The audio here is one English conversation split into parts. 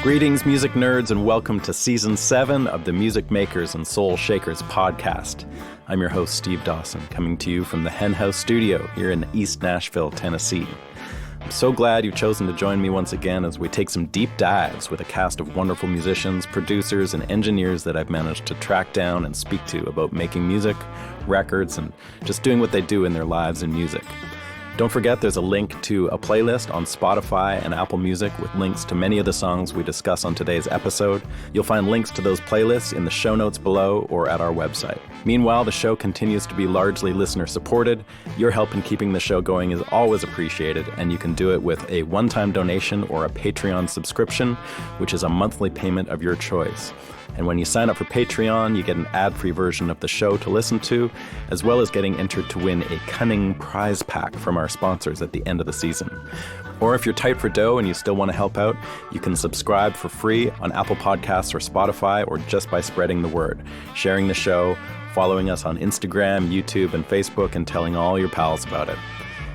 Greetings, music nerds, and welcome to Season 7 of the Music Makers and Soul Shakers podcast. I'm your host, Steve Dawson, coming to you from the Hen House Studio here in East Nashville, Tennessee. I'm so glad you've chosen to join me once again as we take some deep dives with a cast of wonderful musicians, producers, and engineers that I've managed to track down and speak to about making music, records, and just doing what they do in their lives in music. Don't forget there's a link to a playlist on Spotify and Apple Music with links to many of the songs we discuss on today's episode. You'll find links to those playlists in the show notes below or at our website. Meanwhile, the show continues to be largely listener-supported. Your help in keeping the show going is always appreciated, and you can do it with a one-time donation or a Patreon subscription, which is a monthly payment of your choice. And when you sign up for Patreon, you get an ad-free version of the show to listen to, as well as getting entered to win a cunning prize pack from our sponsors at the end of the season. Or if you're tight for dough and you still want to help out, you can subscribe for free on Apple Podcasts or Spotify, or just by spreading the word, sharing the show, following us on Instagram, YouTube, and Facebook, and telling all your pals about it.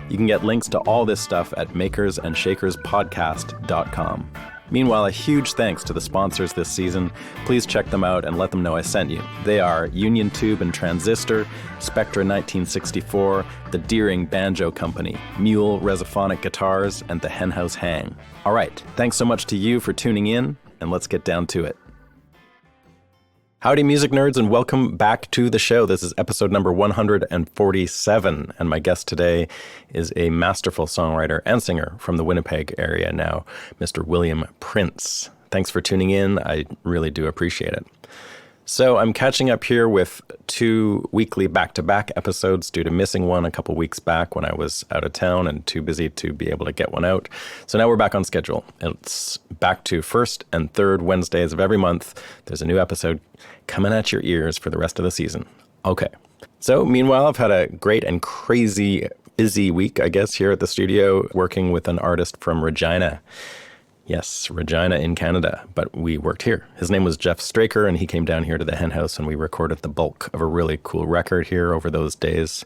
You can get links to all this stuff at makersandshakerspodcast.com. Meanwhile, a huge thanks to the sponsors this season. Please check them out and let them know I sent you. They are Union Tube and Transistor, Spectra 1964, the Deering Banjo Company, Mule Resophonic Guitars, and the Hen House Hang. All right, thanks so much to you for tuning in, and let's get down to it. Howdy, music nerds, and welcome back to the show. This is episode number 147, and my guest today is a masterful songwriter and singer from the Winnipeg area now, Mr. William Prince. Thanks for tuning in. I really do appreciate it. So I'm catching up here with 2 weekly back-to-back episodes due to missing one a couple weeks back when I was out of town and too busy to be able to get one out. So now we're back on schedule. It's back to first and third Wednesdays of every month. There's a new episode coming at your ears for the rest of the season. Okay. So meanwhile, I've had a great and crazy busy week, I guess, here at the studio working with an artist from Regina. Yes, Regina in Canada, but we worked here. His name was Jeff Straker, and he came down here to the Hen House, and we recorded the bulk of a really cool record here over those days.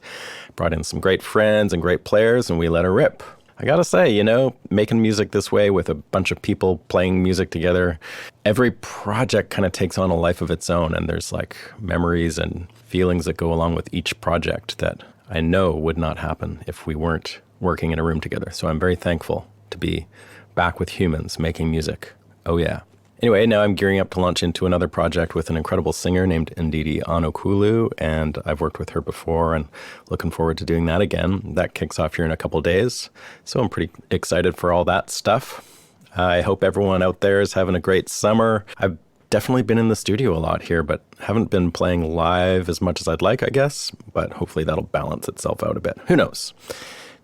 Brought in some great friends and great players, and we let her rip. I gotta say, making music this way with a bunch of people playing music together, every project kind of takes on a life of its own, and there's like memories and feelings that go along with each project that I know would not happen if we weren't working in a room together. So I'm very thankful to be back with humans making music. Oh yeah. Anyway, now I'm gearing up to launch into another project with an incredible singer named Ndidi Onokulu, and I've worked with her before and looking forward to doing that again. That kicks off here in a couple days, so I'm pretty excited for all that stuff. I hope everyone out there is having a great summer. I've definitely been in the studio a lot here, but haven't been playing live as much as I'd like, I guess, but hopefully that'll balance itself out a bit. Who knows?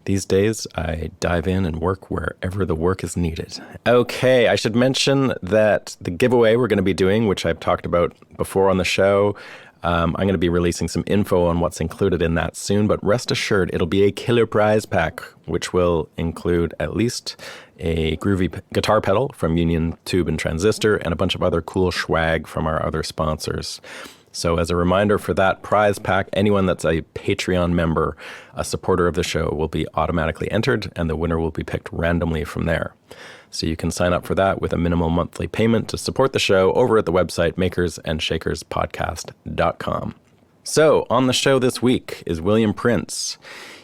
These days, I dive in and work wherever the work is needed. Okay, I should mention that the giveaway we're going to be doing, which I've talked about before on the show, I'm going to be releasing some info on what's included in that soon, but rest assured, it'll be a killer prize pack, which will include at least a groovy guitar pedal from Union Tube and Transistor and a bunch of other cool swag from our other sponsors. So as a reminder for that prize pack, anyone that's a Patreon member, a supporter of the show, will be automatically entered, and the winner will be picked randomly from there. So you can sign up for that with a minimal monthly payment to support the show over at the website makersandshakerspodcast.com. So on the show this week is William Prince.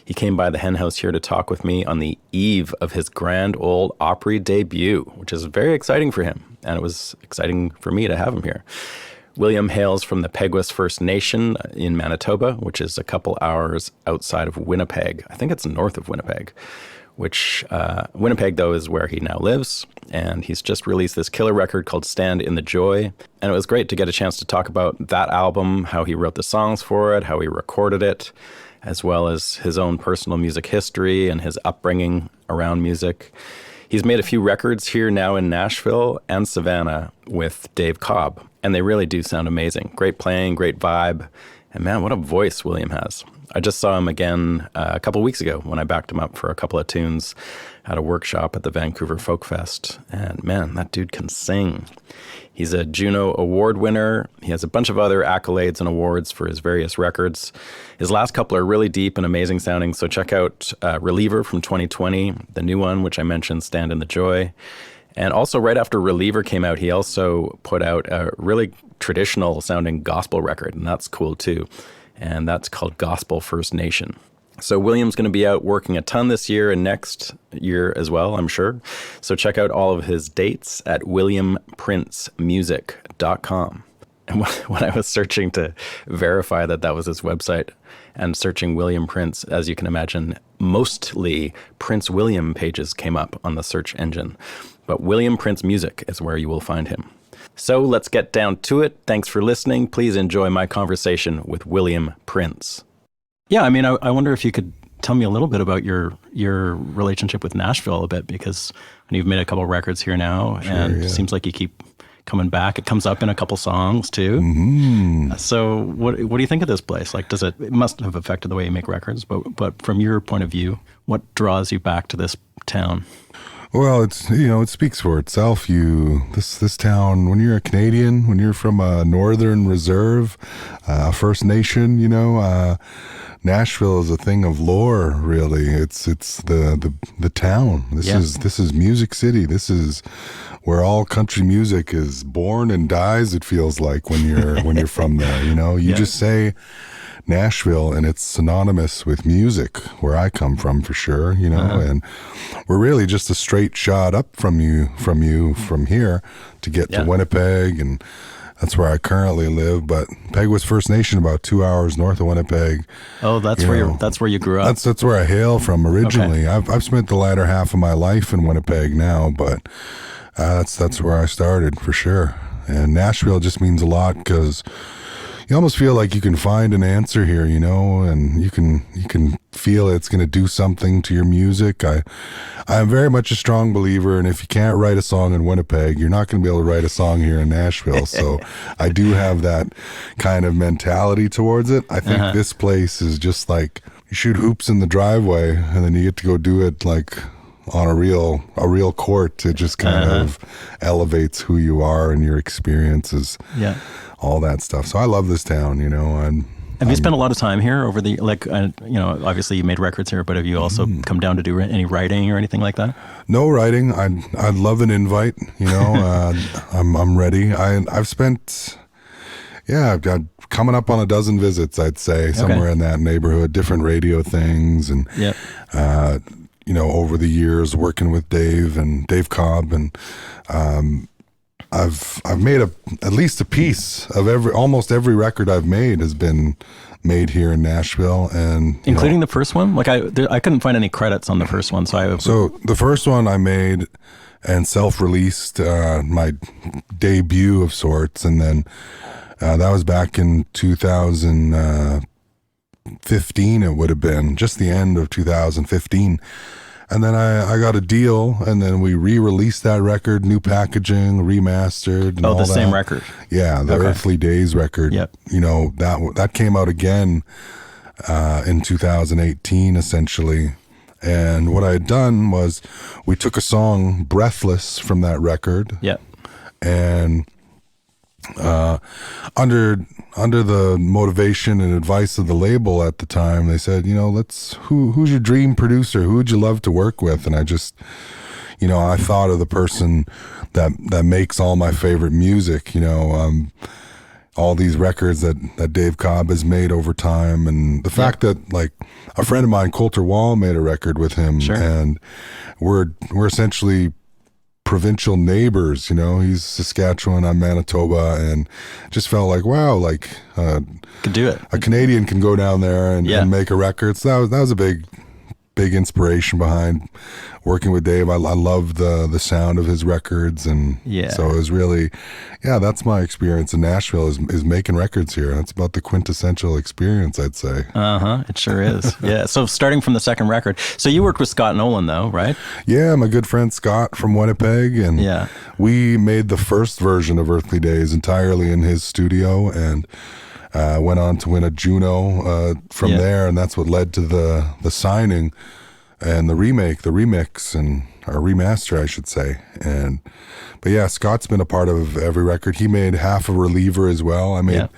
He came by the Hen House here to talk with me on the eve of his Grand Ol Opry debut, which is very exciting for him, and it was exciting for me to have him here. William hails from the Peguis First Nation in Manitoba, which is a couple hours outside of Winnipeg. I think it's north of Winnipeg, which Winnipeg, though, is where he now lives. And he's just released this killer record called Stand in the Joy. And it was great to get a chance to talk about that album, how he wrote the songs for it, how he recorded it, as well as his own personal music history and his upbringing around music. He's made a few records here now in Nashville and Savanah with Dave Cobb, and they really do sound amazing. Great playing, great vibe, and man, what a voice William has. I just saw him again a couple weeks ago when I backed him up for a couple of tunes at a workshop at the Vancouver Folk Fest, and man, that dude can sing. He's a Juno Award winner. He has a bunch of other accolades and awards for his various records. His last couple are really deep and amazing sounding, so check out Reliever from 2020, the new one, which I mentioned, Stand in the Joy. And also right after Reliever came out, he also put out a really traditional sounding gospel record, and that's cool too. And that's called Gospel First Nation. So William's going to be out working a ton this year and next year as well, I'm sure. So check out all of his dates at WilliamPrinceMusic.com. And when I was searching to verify that that was his website and searching William Prince, as you can imagine, mostly Prince William pages came up on the search engine. But William Prince Music is where you will find him. So let's get down to it. Thanks for listening. Please enjoy my conversation with William Prince. Yeah, I mean, I wonder if you could tell me a little bit about your relationship with Nashville a bit, because you've made a couple records here now, and it seems like you keep coming back. It comes up in a couple songs too. Mm-hmm. So what do you think of this place? Like, it must have affected the way you make records, but from your point of view, what draws you back to this town? Well, it speaks for itself. This town, when you're a Canadian, when you're from a Northern Reserve, First Nation, Nashville is a thing of lore, really. It's the town. This is Music City. This is where all country music is born and dies, it feels like, when you're from there. You just say Nashville and it's synonymous with music, where I come from, for sure, and we're really just a straight shot up from here to get to Winnipeg, and that's where I currently live. But Peguis First Nation, about 2 hours north of Winnipeg. Oh, that's where you grew up. That's where I hail from originally. Okay. I've spent the latter half of my life in Winnipeg now, but that's where I started, for sure. And Nashville just means a lot because you almost feel like you can find an answer here, and you can feel it's going to do something to your music. I'm very much a strong believer, and if you can't write a song in Winnipeg, you're not going to be able to write a song here in Nashville. So I do have that kind of mentality towards it. I think this place is just like you shoot hoops in the driveway, and then you get to go do it like on a real court. It just kind of elevates who you are and your experiences. Yeah. All that stuff. So I love this town, Have you spent a lot of time here over the, obviously you made records here, but have you also come down to do any writing or anything like that? No writing. I'd love an invite, I'm ready. I've spent, I've got coming up on a dozen visits, I'd say, somewhere in that neighborhood, different radio things. And, over the years working with Dave Cobb, and, I've made at least a piece of almost every record I've made has been made here in Nashville, and including the first one. Like I couldn't find any credits on the first one, so the first one I made and self-released, my debut of sorts, and then that was back in 2015. It would have been just the end of 2015. And then I got a deal, and then we re-released that record, new packaging, remastered. And all the same record. Yeah, the Earthly Days record. Yep. That came out again in 2018, essentially. And what I had done was we took a song, Breathless, from that record. Yep. And under the motivation and advice of the label at the time, they said, who's your dream producer? Who would you love to work with? And I just, I thought of the person that makes all my favorite music, all these records that Dave Cobb has made over time. And the fact that, like, a friend of mine, Coulter Wall, made a record with him. Sure. And we're essentially provincial neighbors, he's Saskatchewan, I'm Manitoba, and just felt like, wow, like could do it. A Canadian can go down there and make a record. So that was a big inspiration behind working with Dave. I love the sound of his records, and so it was really, that's my experience in Nashville is making records here. That's about the quintessential experience, I'd say. It sure is. Yeah. So starting from the second record, so you worked with Scott Nolan, though, right? Yeah, my good friend Scott from Winnipeg, and we made the first version of Earthly Days entirely in his studio, and went on to win a Juno from there, and that's what led to the signing and the remix, and or remaster, I should say. But Scott's been a part of every record. He made half of Reliever as well. I made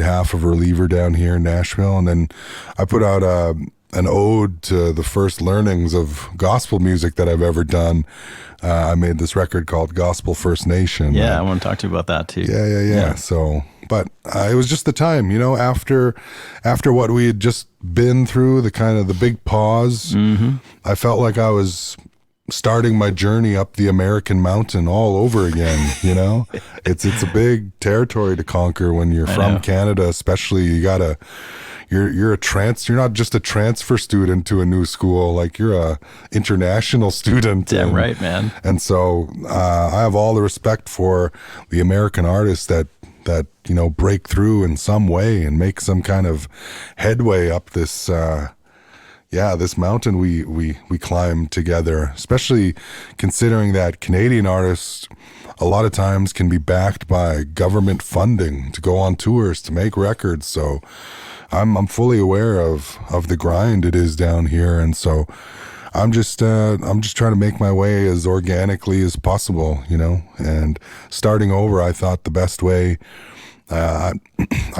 half of Reliever down here in Nashville, and then I put out a an ode to the first learnings of gospel music that I've ever done. I made this record called Gospel First Nation. Yeah, I want to talk to you about that too. Yeah. So, but it was just the time, after what we had just been through, the big pause. I felt like I was starting my journey up the American mountain all over again. It's a big territory to conquer when you're from Canada, especially. You're not just a transfer student to a new school, like you're a international student. Damn right, man. And so I have all the respect for the American artists that break through in some way and make some kind of headway up this this mountain we climb together, especially considering that Canadian artists a lot of times can be backed by government funding to go on tours, to make records. So I'm fully aware of the grind it is down here, and so I'm just trying to make my way as organically as possible, and starting over. I thought the best way. I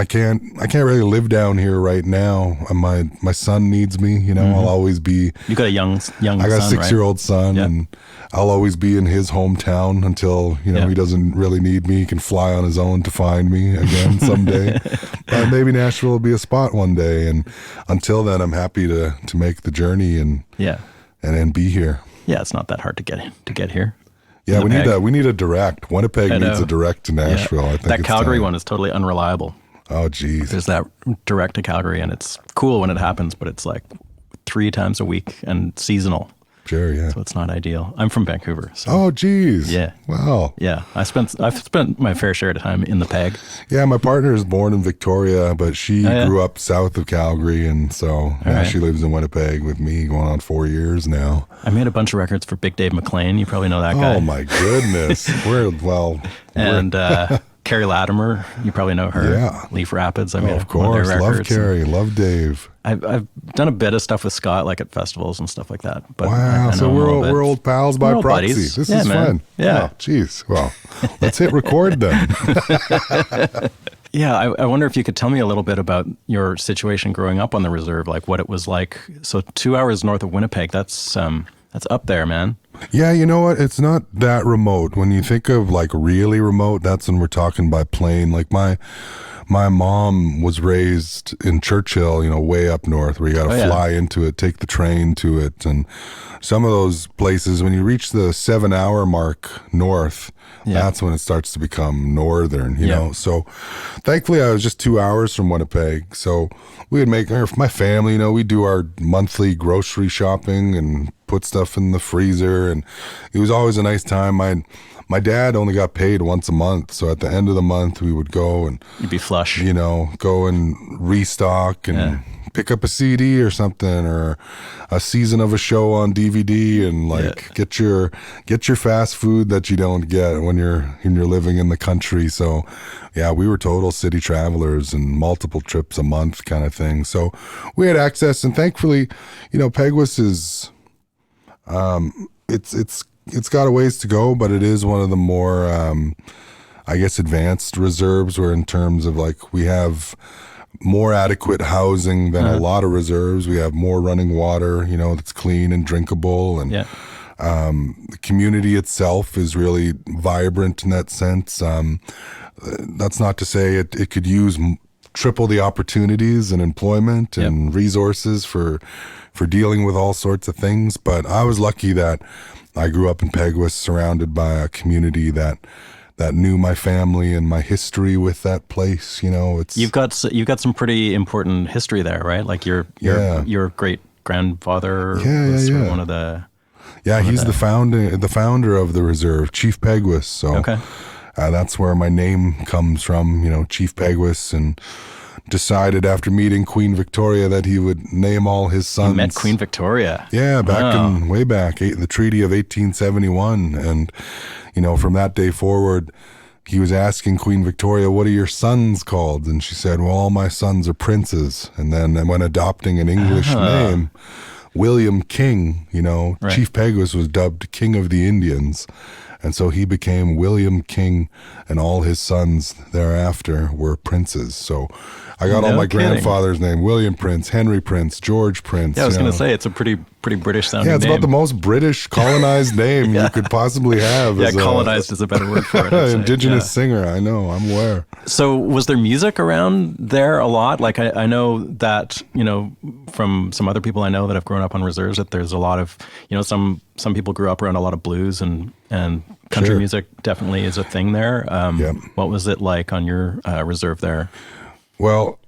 can't really live down here right now. My son needs me, I'll always be. You got a young son, I got a 6-year-old right? son, and I'll always be in his hometown until he doesn't really need me. He can fly on his own to find me again someday. But maybe Nashville will be a spot one day, and until then, I'm happy to make the journey and be here. Yeah, it's not that hard to get here. Yeah, we need a direct. Winnipeg needs a direct to Nashville. I think that Calgary one is totally unreliable. Oh, geez. There's that direct to Calgary, and it's cool when it happens, but it's like 3 times a week and seasonal. Sure, yeah. So it's not ideal. I'm from Vancouver. So. Oh, geez. Yeah. Wow. Yeah, I've spent my fair share of time in the Peg. Yeah, my partner is born in Victoria, but she grew up south of Calgary, and so now she lives in Winnipeg with me, going on 4 years now. I made a bunch of records for Big Dave McLean. You probably know that guy. Oh my goodness. Carrie Latimer, you probably know her. Yeah. Leaf Rapids. I made of course. One of their records. Love Carrie. Love Dave. I've done a bit of stuff with Scott, like at festivals and stuff like that. But wow. So we're old pals by proxy. Buddies. This is fun. Yeah. Oh, geez. Well, let's hit record then. Yeah, I wonder if you could tell me a little bit about your situation growing up on the reserve, like what it was like. So 2 hours north of Winnipeg, that's up there, man. Yeah, you know what? It's not that remote. When you think of like really remote, that's when we're talking by plane. Like my mom was raised in Churchill, way up north, where you got to fly into it, take the train to it. And some of those places, when you reach the 7-hour mark north, that's when it starts to become northern, you know. So thankfully I was just 2 hours from Winnipeg. So we would make, my family, we do our monthly grocery shopping and put stuff in the freezer. And it was always a nice time. My dad only got paid once a month. So at the end of the month, we would go and... You'd be flush. Go and restock and pick up a CD or something, or a season of a show on DVD, and get your fast food that you don't get when you're living in the country. So yeah, we were total city travelers and multiple trips a month kind of thing. So we had access, and thankfully, Peguis is... It's got a ways to go, but it is one of the more, advanced reserves, where in terms of we have more adequate housing than a lot of reserves. We have more running water, that's clean and drinkable. And the community itself is really vibrant in that sense. That's not to say it could use triple the opportunities and employment and resources for dealing with all sorts of things. But I was lucky that I grew up in Peguis, surrounded by a community that knew my family and my history with that place. You've got some pretty important history there, right? Like your great grandfather was sort of one of the. Yeah, he's the founder of the reserve, Chief Peguis. So that's where my name comes from. Chief Peguis, and decided after meeting Queen Victoria that he would name all his sons. You met Queen Victoria? Yeah, way back, the Treaty of 1871. And, from that day forward, he was asking Queen Victoria, what are your sons called? And she said, well, all my sons are princes. And then when adopting an English name, William King, Chief Peguis was dubbed King of the Indians. And so he became William King, and all his sons thereafter were princes. So I got all my grandfather's name: William Prince, Henry Prince, George Prince. Yeah, I was going to say, it's a pretty British sounding name. Yeah, it's about the most British colonized name you could possibly have. Yeah, colonized is a better word for it. Indigenous singer, I know, I'm aware. So was there music around there a lot? Like I know that, from some other people I know that have grown up on reserves, that there's a lot of, some people grew up around a lot of blues and country music definitely is a thing there. What was it like on your reserve there? Well,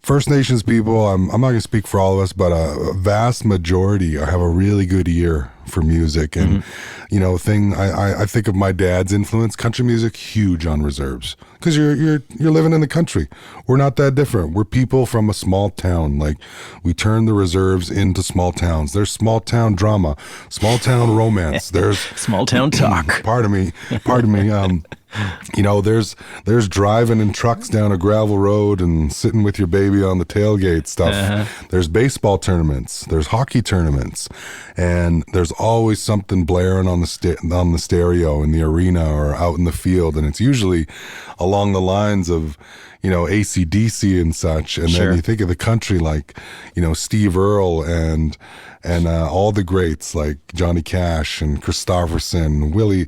First Nations people, I'm not going to speak for all of us, but a vast majority have a really good ear for music. And, I think of my dad's influence, country music, huge on reserves. Because you're living in the country. We're not that different. We're people from a small town. Like, we turn the reserves into small towns. There's small town drama, small town romance. There's small town talk. Pardon me. There's driving in trucks down a gravel road and sitting with your baby on the tailgate stuff. Uh-huh. There's baseball tournaments. There's hockey tournaments. And there's always something blaring on the stereo in the arena or out in the field. And it's usually along the lines of, AC/DC and such. And then you think of the country like, Steve Earle and all the greats like Johnny Cash and Christopherson, Willie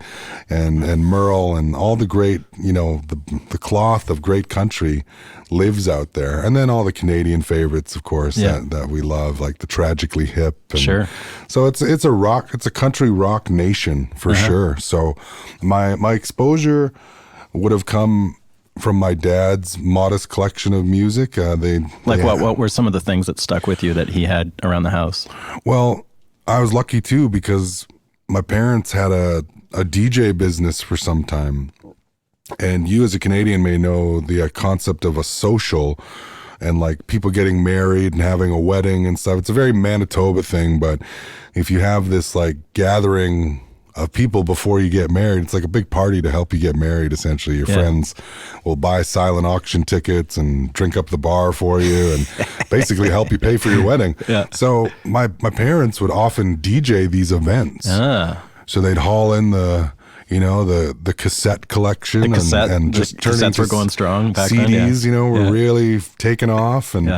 and Merle, and all the great, the cloth of great country lives out there. And then all the Canadian favorites, of course, that we love, like the Tragically Hip. And so it's a country rock nation for sure. So my exposure would have come from my dad's modest collection of music. What were some of the things that stuck with you that he had around the house? Well, I was lucky too, because my parents had a DJ business for some time. And you as a Canadian may know the concept of a social and like people getting married and having a wedding and stuff. It's a very Manitoba thing, but if you have this like gathering of people before you get married, it's like a big party to help you get married. Essentially, your friends will buy silent auction tickets and drink up the bar for you, and basically help you pay for your wedding. So my parents would often DJ these events. So they'd haul in the cassette collection, and just turn into were going strong back CDs. Then, were really taking off, and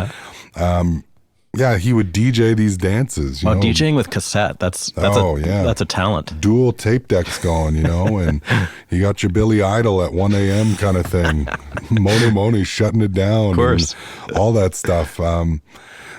he would DJ these dances. DJing with cassette, that's a talent. Dual tape decks going, and you got your Billy Idol at 1 a.m. kind of thing. Moni shutting it down. Of course. All that stuff.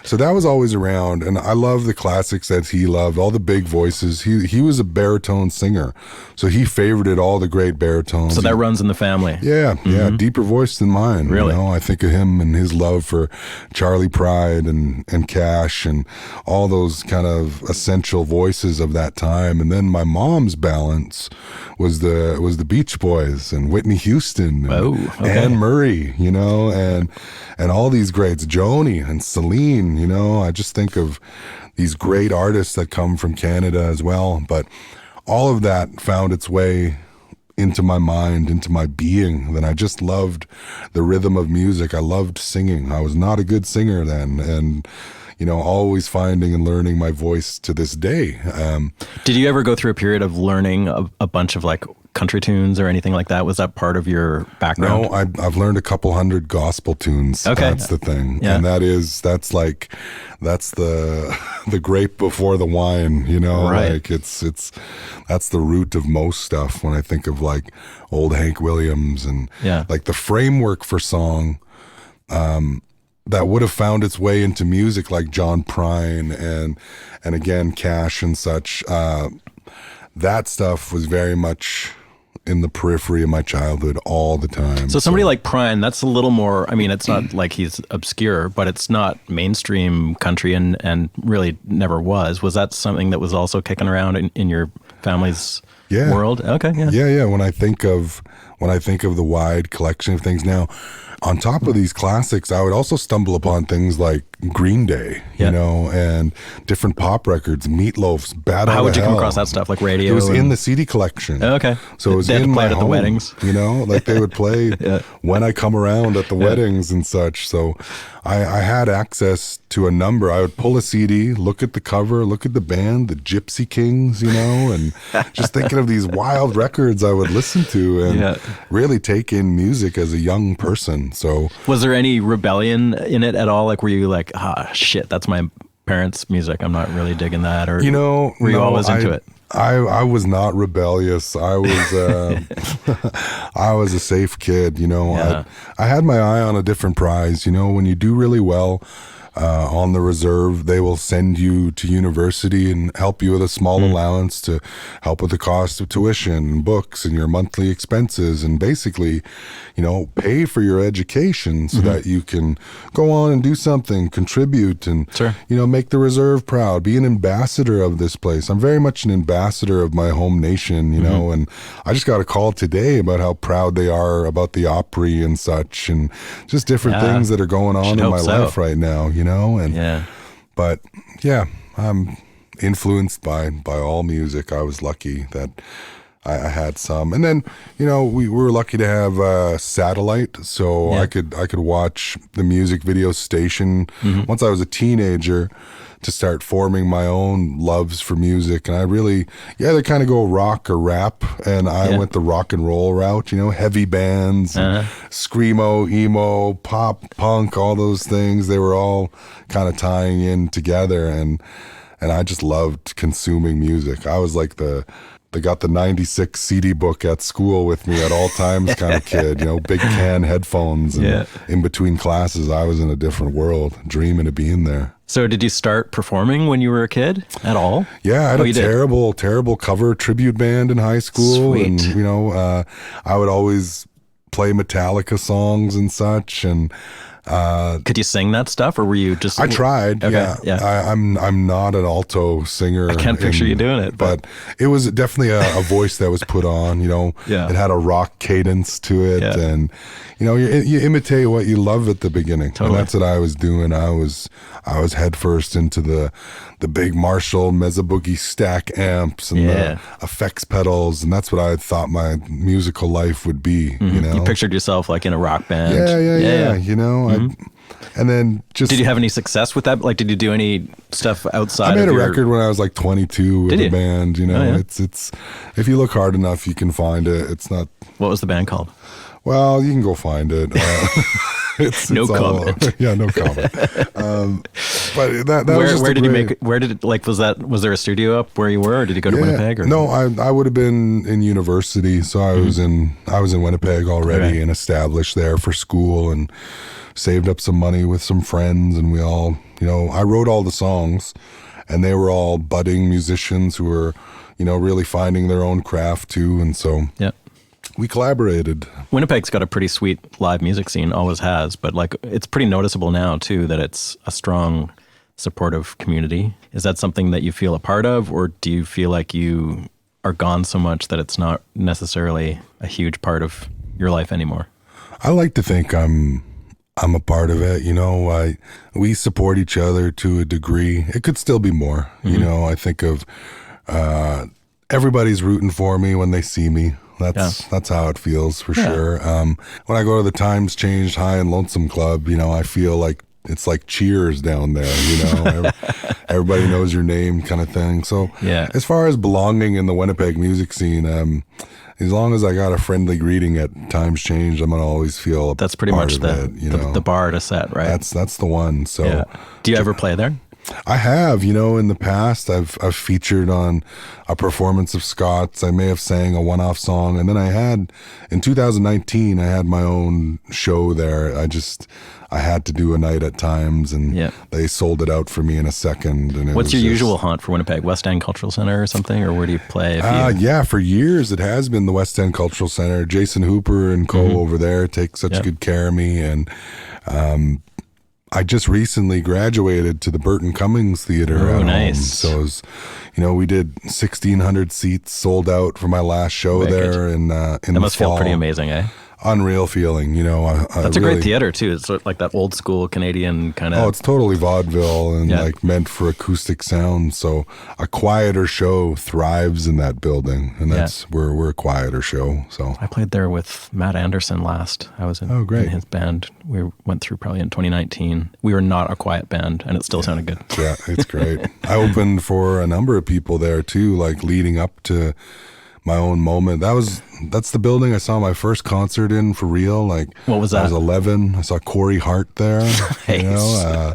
So that was always around, and I love the classics that he loved, all the big voices. He was a baritone singer, so he favorited all the great baritones. So that runs in the family. Yeah, deeper voice than mine. Really? I think of him and his love for Charlie Pride and Cash and all those kind of essential voices of that time. And then my mom's balance was the Beach Boys and Whitney Houston and Anne Murray, and all these greats, Joni and Celine. I just think of these great artists that come from Canada as well. But all of that found its way into my mind, into my being. Then I just loved the rhythm of music. I loved singing. I was not a good singer then, and always finding and learning my voice to this day. Did you ever go through a period of learning a bunch of like country tunes or anything like that? Was that part of your background? No, I've learned a couple hundred gospel tunes. Okay. That's the thing. Yeah. And that's the grape before the wine, right. Like it's that's the root of most stuff when I think of like old Hank Williams and like the framework for song, that would have found its way into music like John Prine and again Cash and such. That stuff was very much in the periphery of my childhood all the time. So somebody like Prine, that's a little more, it's not like he's obscure, but it's not mainstream country and really never was. Was that something that was also kicking around in your family's world? Okay, yeah. When I think of the wide collection of things now, on top of these classics, I would also stumble upon things like Green Day, you know, and different pop records, Meatloaf's Bad Out of Hell. How would you come across that stuff, like radio? It was in the CD collection. Oh, okay. So it was they had in to play my it at home, the weddings. you know, like they would play When I Come Around at the weddings and such. So I had access to a number. I would pull a CD, look at the cover, look at the band, the Gypsy Kings, you know, and just thinking of these wild records I would listen to and really take in music as a young person. So was there any rebellion in it at all? Like, were you like, shit, that's my parents' music, I'm not really digging that? Or, you know, were you always into it? I was not rebellious. I was I was a safe kid, you know. I had my eye on a different prize. You know, when you do really well on the reserve, they will send you to university and help you with a small allowance to help with the cost of tuition and books and your monthly expenses, and basically, you know, pay for your education so that you can go on and do something, contribute, and you know, make the reserve proud, be an ambassador of this place. I'm very much an ambassador of my home nation, you know, and I just got a call today about how proud they are about the Opry and such, and just different things that are going on in my life right now, you know. And but yeah, I'm influenced by all music. I was lucky that I had some, and then, you know, we were lucky to have satellite, so I could watch the music video station once I was a teenager to start forming my own loves for music. And I really, they kind of go rock or rap, and I went the rock and roll route, you know, heavy bands, screamo, emo, pop, punk, all those things. They were all kind of tying in together, and I just loved consuming music. I was like they got the 96 CD book at school with me at all times kind of kid, you know, big can headphones, and in between classes, I was in a different world, dreaming of being there. So did you start performing when you were a kid at all? Yeah, I had a terrible cover tribute band in high school. Sweet. And, you know, I would always play Metallica songs and such, and could you sing that stuff, or were you just? I tried. Okay, I'm not an alto singer. I can't picture you doing it, but it was definitely a voice that was put on. You know, it had a rock cadence to it, and you know, you imitate what you love at the beginning, and that's what I was doing. I was headfirst into the big Marshall Mesa Boogie stack amps and the effects pedals, and that's what I thought my musical life would be. You know, you pictured yourself like in a rock band. Yeah. You know, and then just. Did you have any success with that? Like, did you do any stuff outside? I made a record when I was like 22 with a band. You know, it's if you look hard enough, you can find it. It's not. What was the band called? Well, you can go find it. No comment. Yeah, no comment. But that where, was just where did you make? Where did it, like, was there a studio up where you were, or did you go to Winnipeg? Or? No, I would have been in university, so I was in Winnipeg already and established there for school, and saved up some money with some friends, and we all, you know, I wrote all the songs, and they were all budding musicians who were, you know, really finding their own craft too, and so we collaborated. Winnipeg's got a pretty sweet live music scene, always has, but like it's pretty noticeable now too that it's a strong, supportive community. Is that something that you feel a part of, or do you feel like you are gone so much that it's not necessarily a huge part of your life anymore? I like to think I'm a part of it. You know, we support each other to a degree. It could still be more. You know, I think of everybody's rooting for me when they see me. That's how it feels for sure. When I go to the Times Changed High and Lonesome Club, you know, I feel like it's like Cheers down there, you know, everybody knows your name kind of thing. So as far as belonging in the Winnipeg music scene, as long as I got a friendly greeting at Times Changed, I'm going to always feel that's pretty much the bar to set, right? That's the one. So do you ever play there? I have, you know, in the past, I've featured on a performance of Scott's. I may have sang a one-off song, and then in 2019, I had my own show there. I had to do a night at Times, and they sold it out for me in a second. And what's your usual haunt for Winnipeg? West End Cultural Center or something, or where do you play? Yeah, for years it has been the West End Cultural Center. Jason Hooper and co over there take such good care of me, and I just recently graduated to the Burton Cummings Theater. Oh, nice. So it was, you know, we did 1,600 seats sold out for my last show there in the fall. That must feel pretty amazing, eh? unreal feeling, you know. That's a great theater too. It's sort of like that old school Canadian kind of. Oh, it's totally vaudeville and like meant for acoustic sound. So a quieter show thrives in that building, and that's we're a quieter show. So I played there with Matt Anderson last. I was in his band. We went through probably in 2019. We were not a quiet band, and it still sounded good. Yeah, it's great. I opened for a number of people there too, like leading up to my own moment. That's the building I saw my first concert in for real. Like, what was that? I was 11. I saw Corey Hart there. Nice. You know,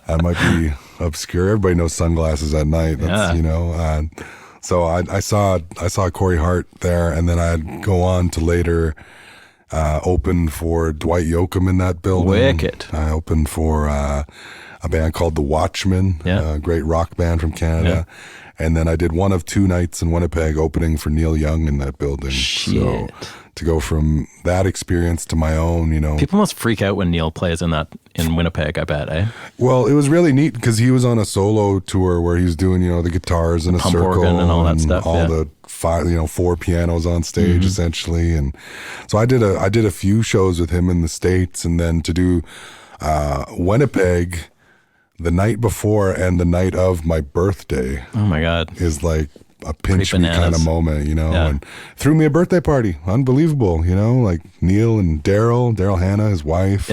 that might be obscure. Everybody knows Sunglasses at Night. That's, you know. So I saw Corey Hart there, and then I'd go on to later open for Dwight Yoakam in that building. Wicked. I opened for a band called The Watchmen, a great rock band from Canada. Yeah. And then I did one of 2 nights in Winnipeg opening for Neil Young in that building. Shit. So to go from that experience to my own, you know. People must freak out when Neil plays in Winnipeg, I bet, eh? Well, it was really neat because he was on a solo tour where he was doing, you know, the guitars in a circle. Pump organ and all that stuff. All the 4 pianos on stage essentially. And so I did a few shows with him in the States, and then to do Winnipeg the night before and the night of my birthday. Oh my God. Is like a pinch me kind of moment, you know, and threw me a birthday party. Unbelievable, you know, like Neil and Daryl Hannah, his wife,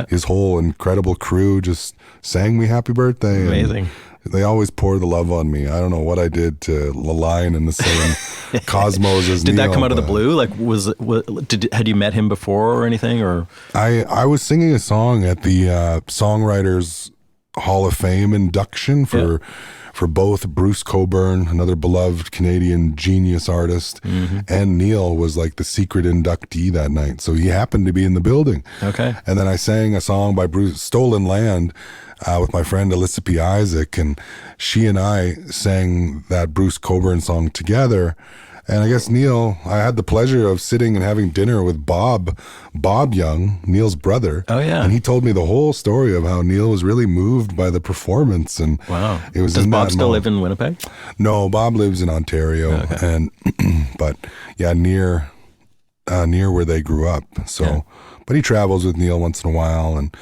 his whole incredible crew just sang me happy birthday. Amazing. They always pour the love on me. I don't know what I did to align in the same cosmos as Did Neil. That come out of the blue? Like, had you met him before or anything? Or I was singing a song at the Songwriters Hall of Fame induction for both Bruce Cockburn, another beloved Canadian genius artist, and Neil was like the secret inductee that night. So he happened to be in the building. Okay. And then I sang a song by Bruce, Stolen Land, with my friend Alyssa P. Isaac, and she and I sang that Bruce Cockburn song together. And I guess Neil, I had the pleasure of sitting and having dinner with Bob Young, Neil's brother. Oh, yeah. And he told me the whole story of how Neil was really moved by the performance. And wow. It was Does Bob still live in Winnipeg? No, Bob lives in Ontario. Okay. And but yeah, near where they grew up. So, but he travels with Neil once in a while. And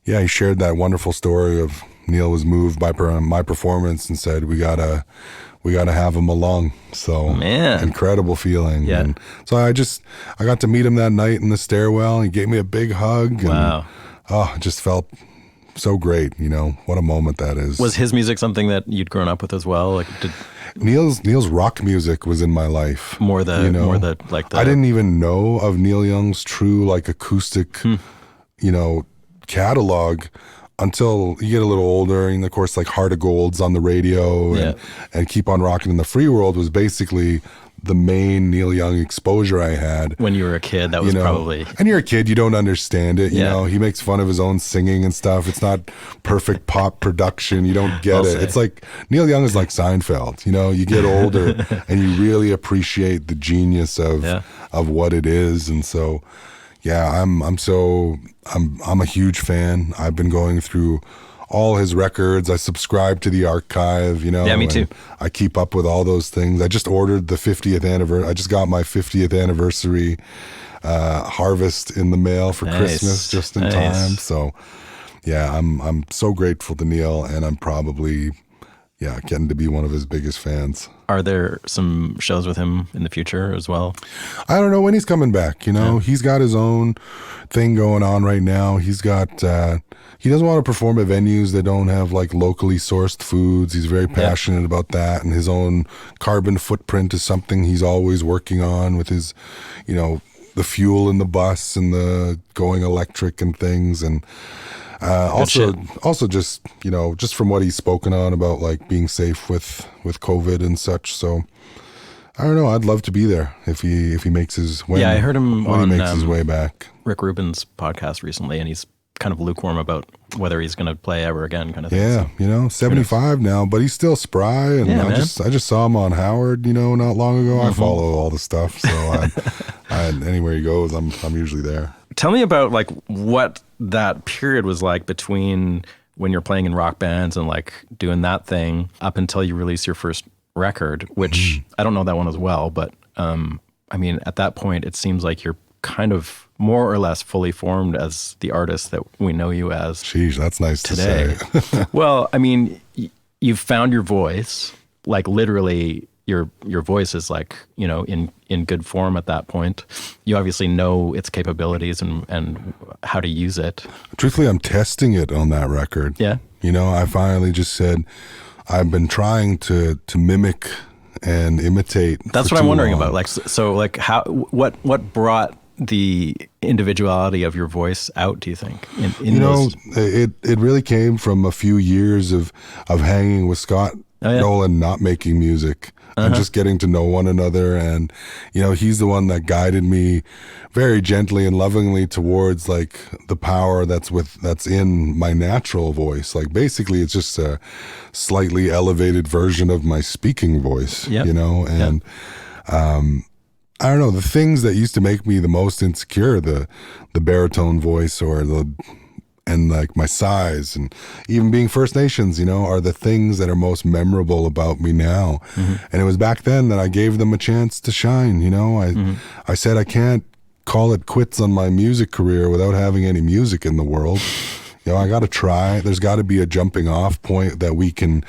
yeah, he shared that wonderful story of Neil was moved by my performance and said, we gotta have him along. So incredible feeling. Yeah. And so I got to meet him that night in the stairwell. He gave me a big hug. Wow. And, it just felt so great. You know, what a moment that is. Was his music something that you'd grown up with as well? Like Neil's rock music was in my life. More the I didn't even know of Neil Young's true like acoustic, you know, catalog until you get a little older. And of course, like Heart of Gold's on the radio and Keep on Rockin' in the Free World was basically the main Neil Young exposure I had. When you were a kid, that was probably... And you're a kid, you don't understand it. You know, he makes fun of his own singing and stuff. It's not perfect pop production. You don't get it. It's like, Neil Young is like Seinfeld. You know, you get older and you really appreciate the genius of what it is. And so... yeah, I'm a huge fan. I've been going through all his records. I subscribe to the archive, you know. Yeah, me too. I keep up with all those things. I just ordered the 50th anniversary. I just got my 50th anniversary harvest in the mail for Christmas just in time. So, yeah, I'm so grateful to Neil, and I'm probably getting to be one of his biggest fans. Are there some shows with him in the future as well? I don't know when he's coming back. You know, he's got his own thing going on right now. He's got, he doesn't want to perform at venues that don't have like locally sourced foods. He's very passionate about that. And his own carbon footprint is something he's always working on with his, you know, the fuel in the bus and the going electric and things. And, also just, you know, just from what he's spoken on about like being safe with COVID and such. So I don't know. I'd love to be there if he makes his way. Yeah, I heard him when on he makes his way back. Rick Rubin's podcast recently, and he's kind of lukewarm about whether he's going to play ever again, kind of thing. Yeah, so, you know, 75 now, but he's still spry. And I just saw him on Howard, you know, not long ago. I follow all the stuff, so I anywhere he goes, I'm usually there. Tell me about like what that period was like between when you're playing in rock bands and like doing that thing up until you release your first record, which I don't know that one as well, but I mean, at that point, it seems like you're kind of more or less fully formed as the artist that we know you as. Sheesh, that's nice today. To say. Well, I mean, you've found your voice, like literally your voice is like, you know, in good form at that point. You obviously know its capabilities and how to use it. Truthfully, I'm testing it on that record. Yeah. You know, I finally just said, I've been trying to mimic and imitate. That's what I'm wondering about. Like, so like what brought the individuality of your voice out, do you think? It really came from a few years of hanging with Scott Nolan, not making music, and just getting to know one another. And, you know, he's the one that guided me very gently and lovingly towards like the power that's in my natural voice. Like basically it's just a slightly elevated version of my speaking voice, you know, and, I don't know, the things that used to make me the most insecure, the baritone voice and like my size and even being First Nations, you know, are the things that are most memorable about me now. And it was back then that I gave them a chance to shine, you know. I said I can't call it quits on my music career without having any music in the world. You know, I got to try. There's got to be a jumping off point that we can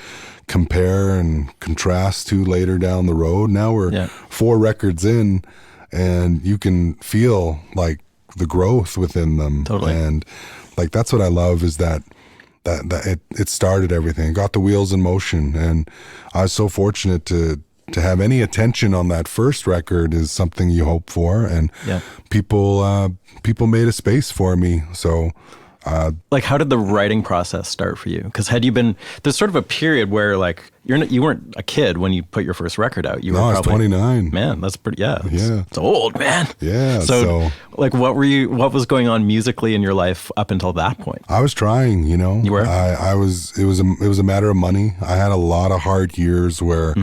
compare and contrast to later down the road. Now we're 4 records in, and you can feel like the growth within them. Totally. And like that's what I love is that it started everything. It got the wheels in motion, and I was so fortunate to have any attention on that first record is something you hope for, and people made a space for me. So. Like, how did the writing process start for you? Because there's sort of a period where like you weren't a kid when you put your first record out. You were I was 29. Man, that's pretty. Yeah, it's old, man. Yeah. So, like, what was going on musically in your life up until that point? I was trying. You know, you were. I was. It was a matter of money. I had a lot of hard years where,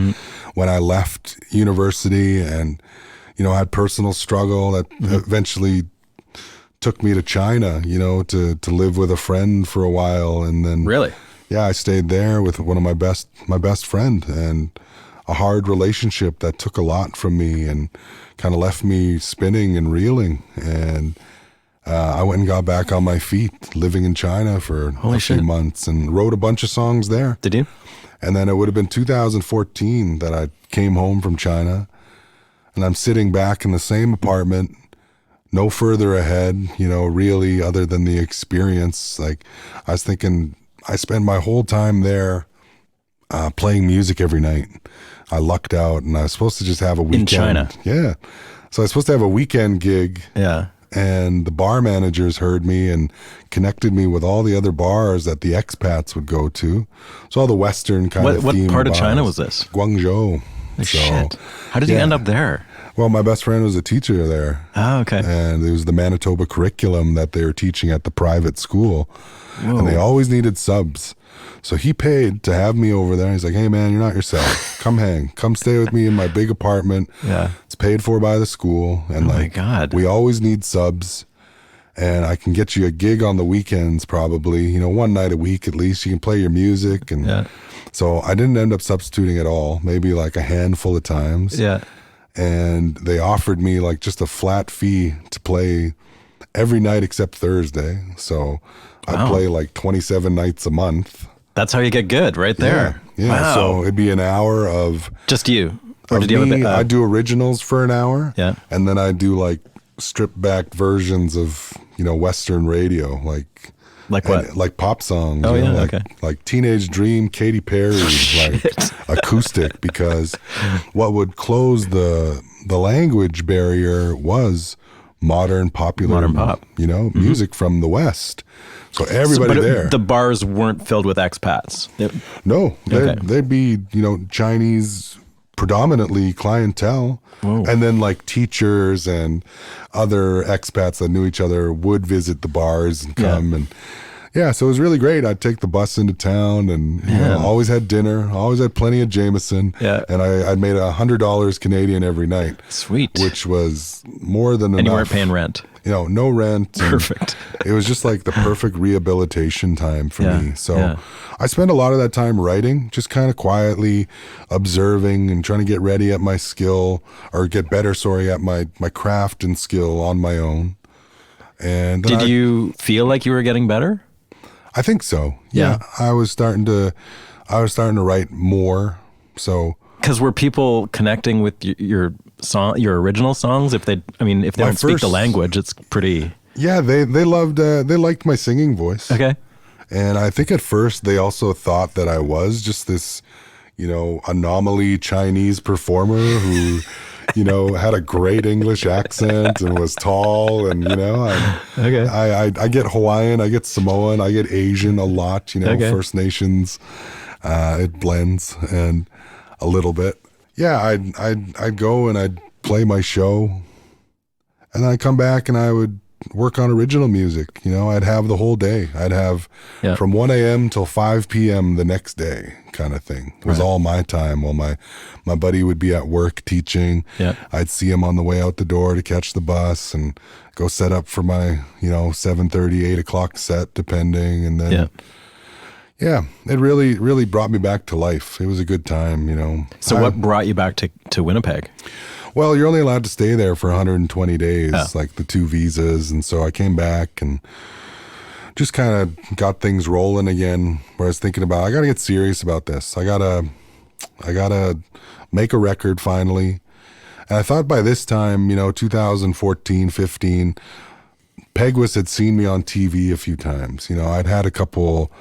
when I left university, and you know, I had personal struggle that eventually took me to China, you know, to live with a friend for a while. And then really, I stayed there with one of my best friend, and a hard relationship that took a lot from me and kind of left me spinning and reeling. And I went and got back on my feet living in China for a few months and wrote a bunch of songs there. Did you? And then it would have been 2014 that I came home from China, and I'm sitting back in the same apartment, no further ahead, you know, really, other than the experience. Like, I was thinking, I spent my whole time there playing music every night. I lucked out, and I was supposed to just have a weekend. In China? Yeah. So I was supposed to have a weekend gig. Yeah. And the bar managers heard me and connected me with all the other bars that the expats would go to. So all the Western kind of themed What part of bars. China was this? Guangzhou. Shit. How did you end up there? Well, my best friend was a teacher there. Oh, okay. And it was the Manitoba curriculum that they were teaching at the private school. Whoa. And they always needed subs. So he paid to have me over there. He's like, hey, man, you're not yourself. Come hang. Come stay with me in my big apartment. Yeah. It's paid for by the school. And my God. We always need subs. And I can get you a gig on the weekends probably, you know, one night a week at least. You can play your music. And so I didn't end up substituting at all, maybe like a handful of times. Yeah. And they offered me like just a flat fee to play every night except Thursday. So I'd play like 27 nights a month. That's how you get good, right there. Yeah. Wow. So it'd be an hour of just you. Or did you have a bit, I do originals for an hour. Yeah. And then I do like stripped back versions of, you know, Western radio, like what? Like pop songs. Oh, yeah, like, okay. Like Teenage Dream, Katy Perry, like acoustic, because what would close the language barrier was modern pop, you know, music from the West. So everybody there. The bars weren't filled with expats. No, they'd be, you know, Chinese predominantly clientele. Whoa. And then like teachers and other expats that knew each other would visit the bars and come. And so it was really great. I'd take the bus into town, and you know, always had dinner, always had plenty of Jameson. Yeah. And I made $100 Canadian every night. Sweet. Which was more than enough. And you weren't paying rent. no rent. Perfect. It was just like the perfect rehabilitation time for me. So yeah. I spent a lot of that time writing, just kind of quietly observing and trying to get ready at my skill, or get better, at my craft and skill on my own. And did you feel like you were getting better? I think so. Yeah. I was starting to write more. So, because were people connecting with your original songs? If they don't speak the language, it's pretty. Yeah, they liked my singing voice. Okay. And I think at first they also thought that I was just this, anomaly Chinese performer who, had a great English accent and was tall, and I get Hawaiian, I get Samoan, I get Asian a lot. First Nations, it blends and a little bit. Yeah, I'd go and I'd play my show, and I'd come back and I would work on original music. I'd have the whole day. I'd have from 1 a.m. till 5 p.m. the next day, kind of thing. It was all my time while my buddy would be at work teaching. Yeah. I'd see him on the way out the door to catch the bus and go set up for my 7:30, 8 o'clock set, depending. And then it really brought me back to life. It was a good time. So what brought you back to Winnipeg? Well, you're only allowed to stay there for 120 days, like the 2 visas. And so I came back and just kind of got things rolling again, where I was thinking about, I got to get serious about this. I got to make a record finally. And I thought by this time, 2014, 15, Peguis had seen me on TV a few times. I'd had a couple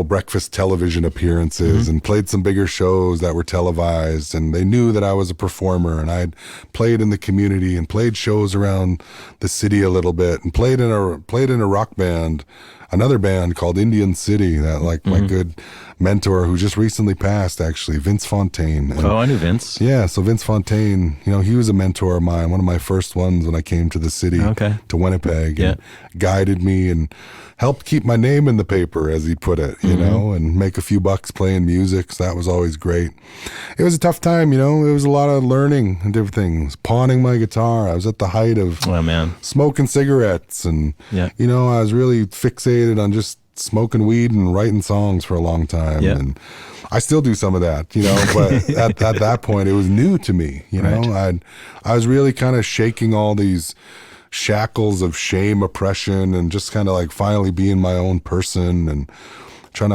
breakfast television appearances and played some bigger shows that were televised, and they knew that I was a performer, and I'd played in the community and played shows around the city a little bit, and played in a rock band, another band called Indian City, that my good mentor who just recently passed, actually, Vince Fontaine. And, I knew Vince. Yeah, so Vince Fontaine, he was a mentor of mine, one of my first ones when I came to the city, to Winnipeg, and guided me and helped keep my name in the paper, as he put it, and make a few bucks playing music. So that was always great. It was a tough time, it was a lot of learning and different things, pawning my guitar. I was at the height of smoking cigarettes, and, I was really fixated on just smoking weed and writing songs for a long time. And I still do some of that, but at that point it was new to me, I was really kind of shaking all these shackles of shame, oppression, and just kind of like finally being my own person and trying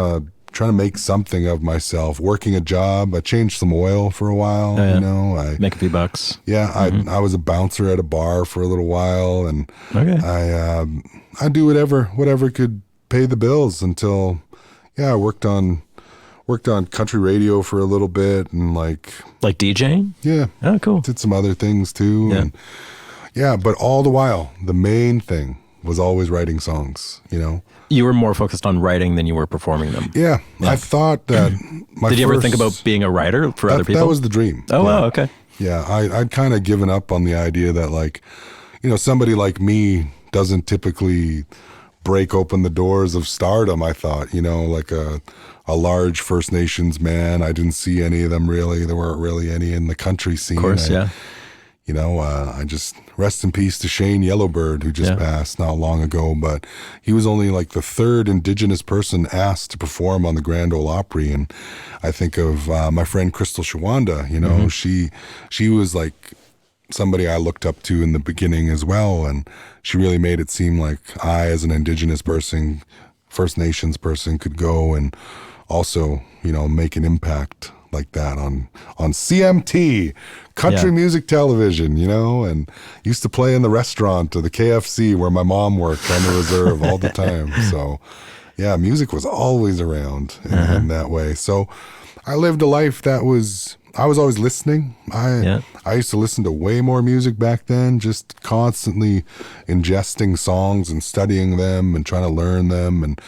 to make something of myself, working a job. I changed some oil for a while, I make a few bucks. Yeah. I was a bouncer at a bar for a little while, and I do whatever could pay the bills until I worked on country radio for a little bit, and like DJing. Yeah. Oh, cool. Did some other things too. Yeah. And but all the while, the main thing was always writing songs, You were more focused on writing than you were performing them. Yeah. I thought that Did you ever think about being a writer for other people? That was the dream. Oh, wow, okay. Yeah, I'd kind of given up on the idea that somebody like me doesn't typically break open the doors of stardom. I thought, like a large First Nations man. I didn't see any of them really. There weren't really any in the country scene. Of course, I just rest in peace to Shane Yellowbird, who just passed not long ago, but he was only like the 3rd Indigenous person asked to perform on the Grand Ol Opry. And I think of my friend Crystal Shawanda, she was like somebody I looked up to in the beginning as well. And she really made it seem like I, as an Indigenous person, First Nations person, could go and also, make an impact like that on CMT, country music television, and used to play in the restaurant or the KFC where my mom worked on the reserve all the time. So music was always around in that way. So I lived a life that I was always listening. I used to listen to way more music back then, just constantly ingesting songs and studying them and trying to learn them. And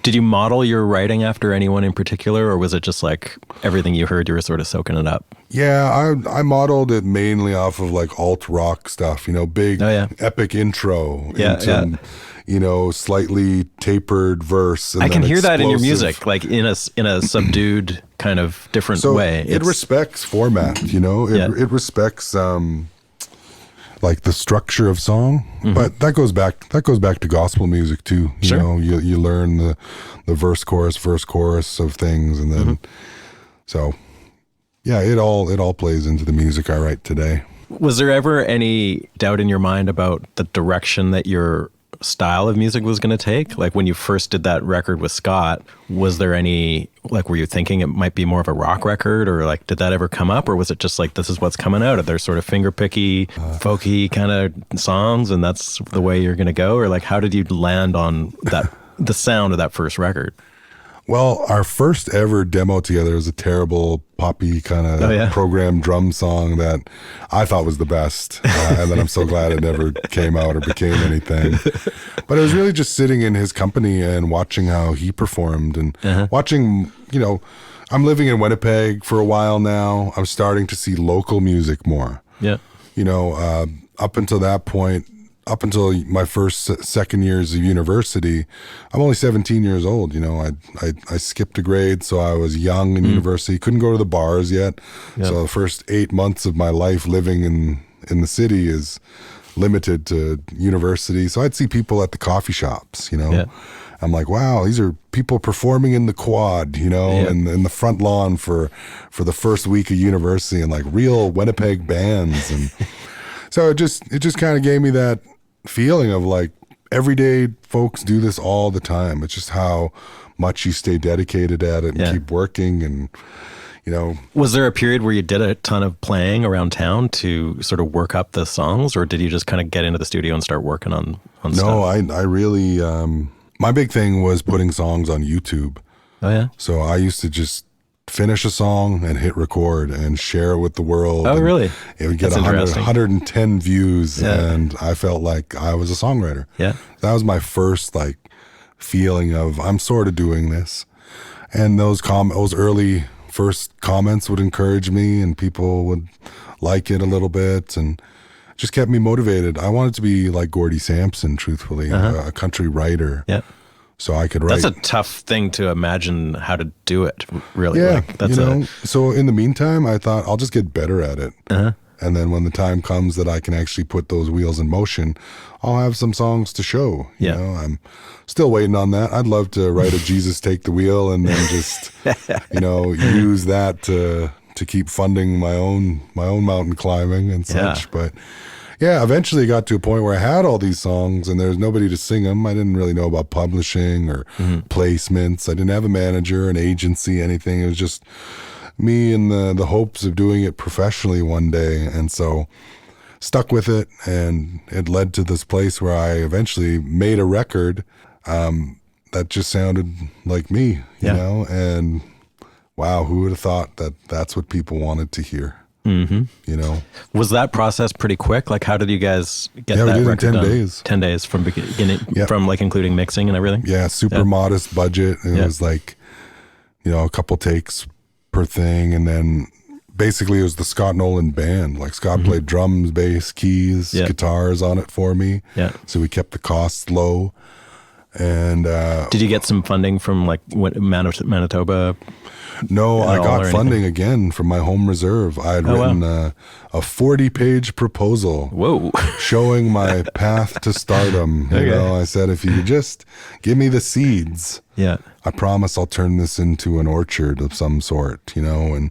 Did you model your writing after anyone in particular, or was it just like everything you heard, you were sort of soaking it up? Yeah, I modeled it mainly off of like alt rock stuff, big epic intro into, slightly tapered verse. And I can hear that in your explosive. music, like in a subdued kind of different way. It respects format, it respects like the structure of song. But that goes back to gospel music too. You know, you learn the verse chorus of things, and then so yeah, it all plays into the music I write today. Was there ever any doubt in your mind about the direction that your style of music was going to take? Like when you first did that record with Scott, was there any, like, were you thinking it might be more of a rock record, or like, did that ever come up, or was it just like, this is what's coming out? Are there sort of finger-picky, folky kind of songs and that's the way you're going to go? Or like, how did you land on that, the sound of that first record? Well, our first ever demo together was a terrible poppy kind of programmed drum song that I thought was the best. And then I'm so glad it never came out or became anything. But it was really just sitting in his company and watching how he performed and watching, you know, I'm living in Winnipeg for a while now. I'm starting to see local music more. Yeah. You know, up until that point, up until my second years of university, I'm only 17 years old. You know, I skipped a grade, so I was young in university. Couldn't go to the bars yet. Yep. So the first 8 months of my life living in the city is limited to university. So I'd see people at the coffee shops, you know. Yeah. I'm like, wow, these are people performing in the quad, you know, and in the front lawn for the first week of university, and like real Winnipeg bands. And so it just kind of gave me that feeling of like, everyday folks do this all the time. It's just how much you stay dedicated at it and keep working. And, you know. Was there a period where you did a ton of playing around town to sort of work up the songs, or did you just kind of get into the studio and start working on stuff? No, I really, my big thing was putting songs on YouTube. Oh yeah? So I used to just finish a song and hit record and share it with the world. Oh, really? It would get 110 views, and I felt like I was a songwriter. Yeah. That was my first like feeling of I'm sort of doing this. And those early first comments would encourage me, and people would like it a little bit, and just kept me motivated. I wanted to be like Gordie Sampson, truthfully, a country writer. Yeah. So I could write. That's a tough thing to imagine how to do it, really. Yeah, like, that's so in the meantime, I thought I'll just get better at it. And then when the time comes that I can actually put those wheels in motion, I'll have some songs to show. You know, I'm still waiting on that. I'd love to write a Jesus Take the Wheel and then just, you know, use that to keep funding my own mountain climbing and such. But yeah, eventually got to a point where I had all these songs and there was nobody to sing them. I didn't really know about publishing or placements. I didn't have a manager, an agency, anything. It was just me and the hopes of doing it professionally one day. And so stuck with it, and it led to this place where I eventually made a record that just sounded like me, you know? And wow, who would have thought that that's what people wanted to hear? You know, was that process pretty quick? Like, how did you guys get that record done? 10 days. 10 days from beginning, from like including mixing and everything. Yeah, super modest budget. And it was like, you know, a couple takes per thing, and then basically it was the Scott Nolan band. Like Scott played drums, bass, keys, guitars on it for me. Yeah. So we kept the costs low. And did you get some funding from like Manitoba? No, I got funding again from my home reserve. I had written a 40-page proposal showing my path to stardom. You know, I said, if you just give me the seeds, I promise I'll turn this into an orchard of some sort, you know. And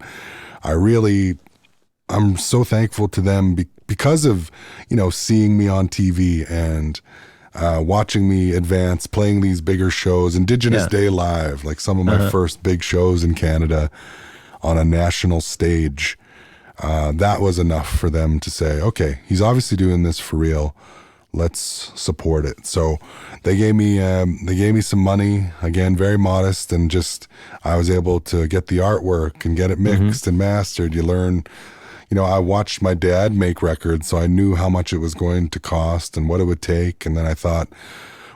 I'm so thankful to them because of, you know, seeing me on TV and watching me advance, playing these bigger shows, Indigenous Day Live, like some of my first big shows in Canada on a national stage. That was enough for them to say, okay, he's obviously doing this for real. Let's support it. So they gave me some money, again, very modest, and just I was able to get the artwork and get it mixed and mastered. You learn. You know, I watched my dad make records, so I knew how much it was going to cost and what it would take. And then I thought,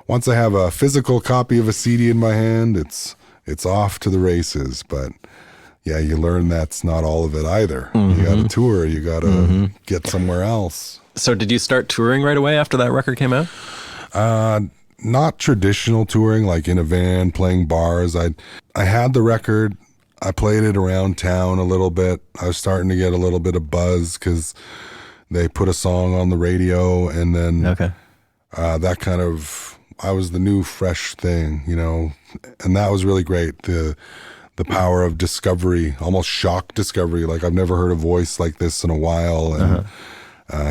once I have a physical copy of a CD in my hand, it's off to the races. But yeah, you learn that's not all of it either. You got to tour, you got to get somewhere else. So did you start touring right away after that record came out? Not traditional touring, like in a van, playing bars. I had the record. I played it around town a little bit. I was starting to get a little bit of buzz because they put a song on the radio, and then Okay. that kind of, I was the new fresh thing, you know, and that was really great. The power of discovery, almost shock discovery. Like, I've never heard a voice like this in a while. And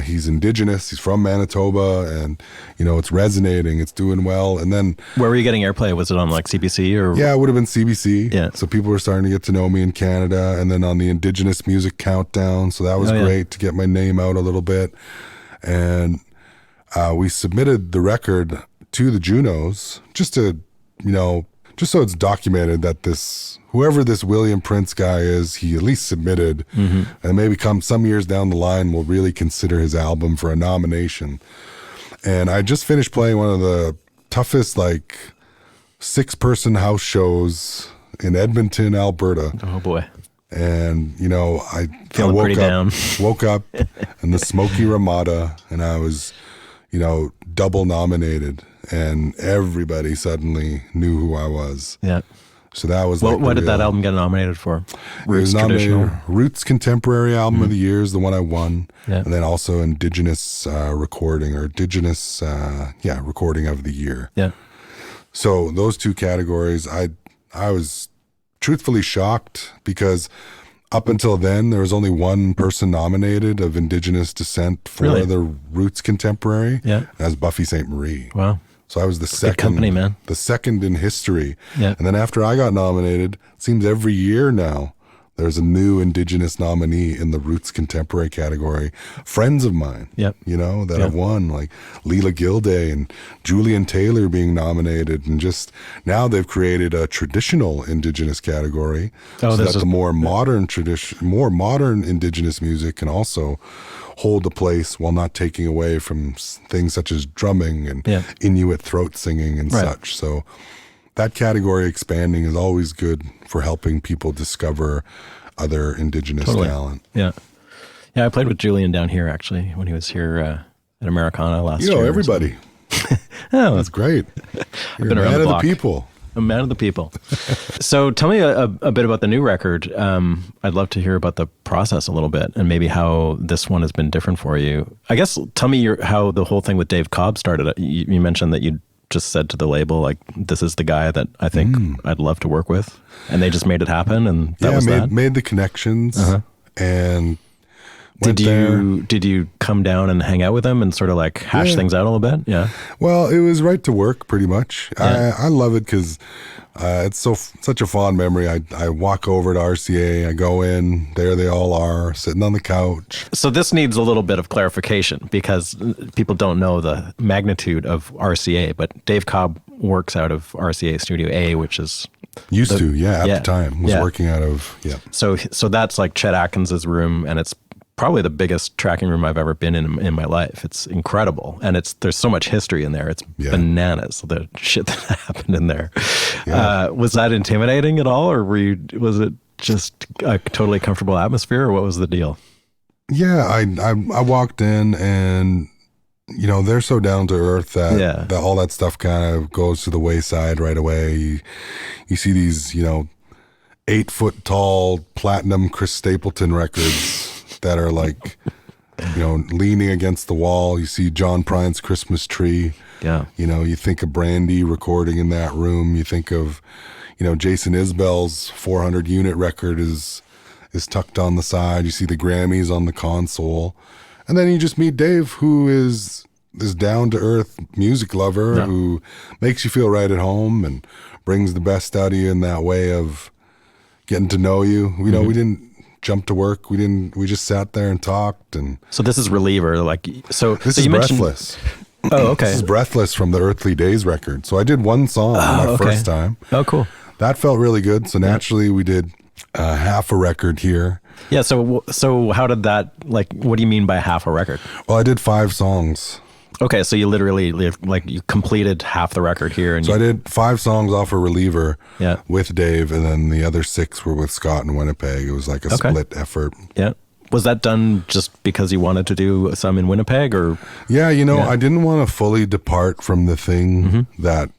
he's Indigenous, he's from Manitoba, and, you know, it's resonating, it's doing well. And then, Where were you getting airplay? Was it on like CBC or? yeah, it would have been CBC. Yeah. So people were starting to get to know me in Canada, and then on the Indigenous Music Countdown. So that was great to get my name out a little bit. And we submitted the record to the Junos just to, you know, just so it's documented that whoever this William Prince guy is, he at least submitted, and maybe some years down the line we'll really consider his album for a nomination. And I just finished playing one of the toughest, like, 6-person house shows in Edmonton, Alberta. Oh boy. And, you know, I woke up in the Smoky Ramada, and I was, you know, double nominated, and everybody suddenly knew who I was. Yeah. So that was what did that album get nominated for? Roots Traditional? Roots Contemporary Album of the Year is the one I won. Yeah. And then also Indigenous Recording, or Indigenous Recording of the Year. Yeah. So those two categories, I was truthfully shocked, because up until then there was only one person nominated of Indigenous descent for the Roots Contemporary. Yeah. As Buffy St. Marie. Wow. So I was the second. Good company, man. The second in history. Yeah. And then after I got nominated, it seems every year now there's a new Indigenous nominee in the Roots Contemporary category. Friends of mine, you know, that have won, like Leela Gilday and Julian Taylor being nominated, and just now they've created a traditional Indigenous category, so that the more modern Indigenous music can also hold a place while not taking away from things such as drumming and Inuit throat singing and such. So that category expanding is always good for helping people discover other Indigenous talent. Yeah. Yeah, I played with Julian down here, actually, when he was here at Americana last year. You know everybody. Oh, that's great. You're a man of the people. A man of the people. So tell me a bit about the new record. I'd love to hear about the process a little bit, and maybe how this one has been different for you. I guess tell me how the whole thing with Dave Cobb started. You mentioned that you just said to the label, like, this is the guy that I think I'd love to work with, and they just made it happen, and that was that. Made the connections, and did you come down and hang out with him and sort of like hash things out a little bit? Yeah. Well, it was right to work pretty much. Yeah. I love it because it's such a fond memory. I walk over to RCA, I go in, there they all are, sitting on the couch. So this needs a little bit of clarification, because people don't know the magnitude of RCA, but Dave Cobb works out of RCA Studio A, which is... Used to, at the time. Was working out of, So that's like Chet Atkins's room, and it's probably the biggest tracking room I've ever been in my life. It's incredible, and there's so much history in there. It's bananas, the shit that happened in there. Was that intimidating at all, or was it just a totally comfortable atmosphere, or what was the deal? Yeah, I walked in, and you know, they're so down to earth that all that stuff kind of goes to the wayside right away. You see these, you know, 8-foot tall platinum Chris Stapleton records that are like, you know, leaning against the wall. You see John Pryan's Christmas Tree. Yeah. You know, you think of Brandy recording in that room. You think of, you know, Jason Isbell's 400 unit record is tucked on the side. You see the Grammys on the console. And then you just meet Dave, who is this down to earth music lover who makes you feel right at home and brings the best out of you in that way of getting to know you. You know, we didn't jump to work. We just sat there and talked. And so this is Reliever, like, this is Breathless. Oh, okay. This is Breathless from the Earthly Days record. So I did one song my first time. Oh, cool. That felt really good. So naturally we did half a record here. Yeah. So how did that, like, what do you mean by half a record? Well, I did 5 songs. Okay, so you literally, like, you completed half the record here. And so I did 5 songs off of Reliever with Dave, and then the other 6 were with Scott in Winnipeg. It was like a split effort. Yeah. Was that done just because you wanted to do some in Winnipeg, or? Yeah, you know, I didn't want to fully depart from the thing that,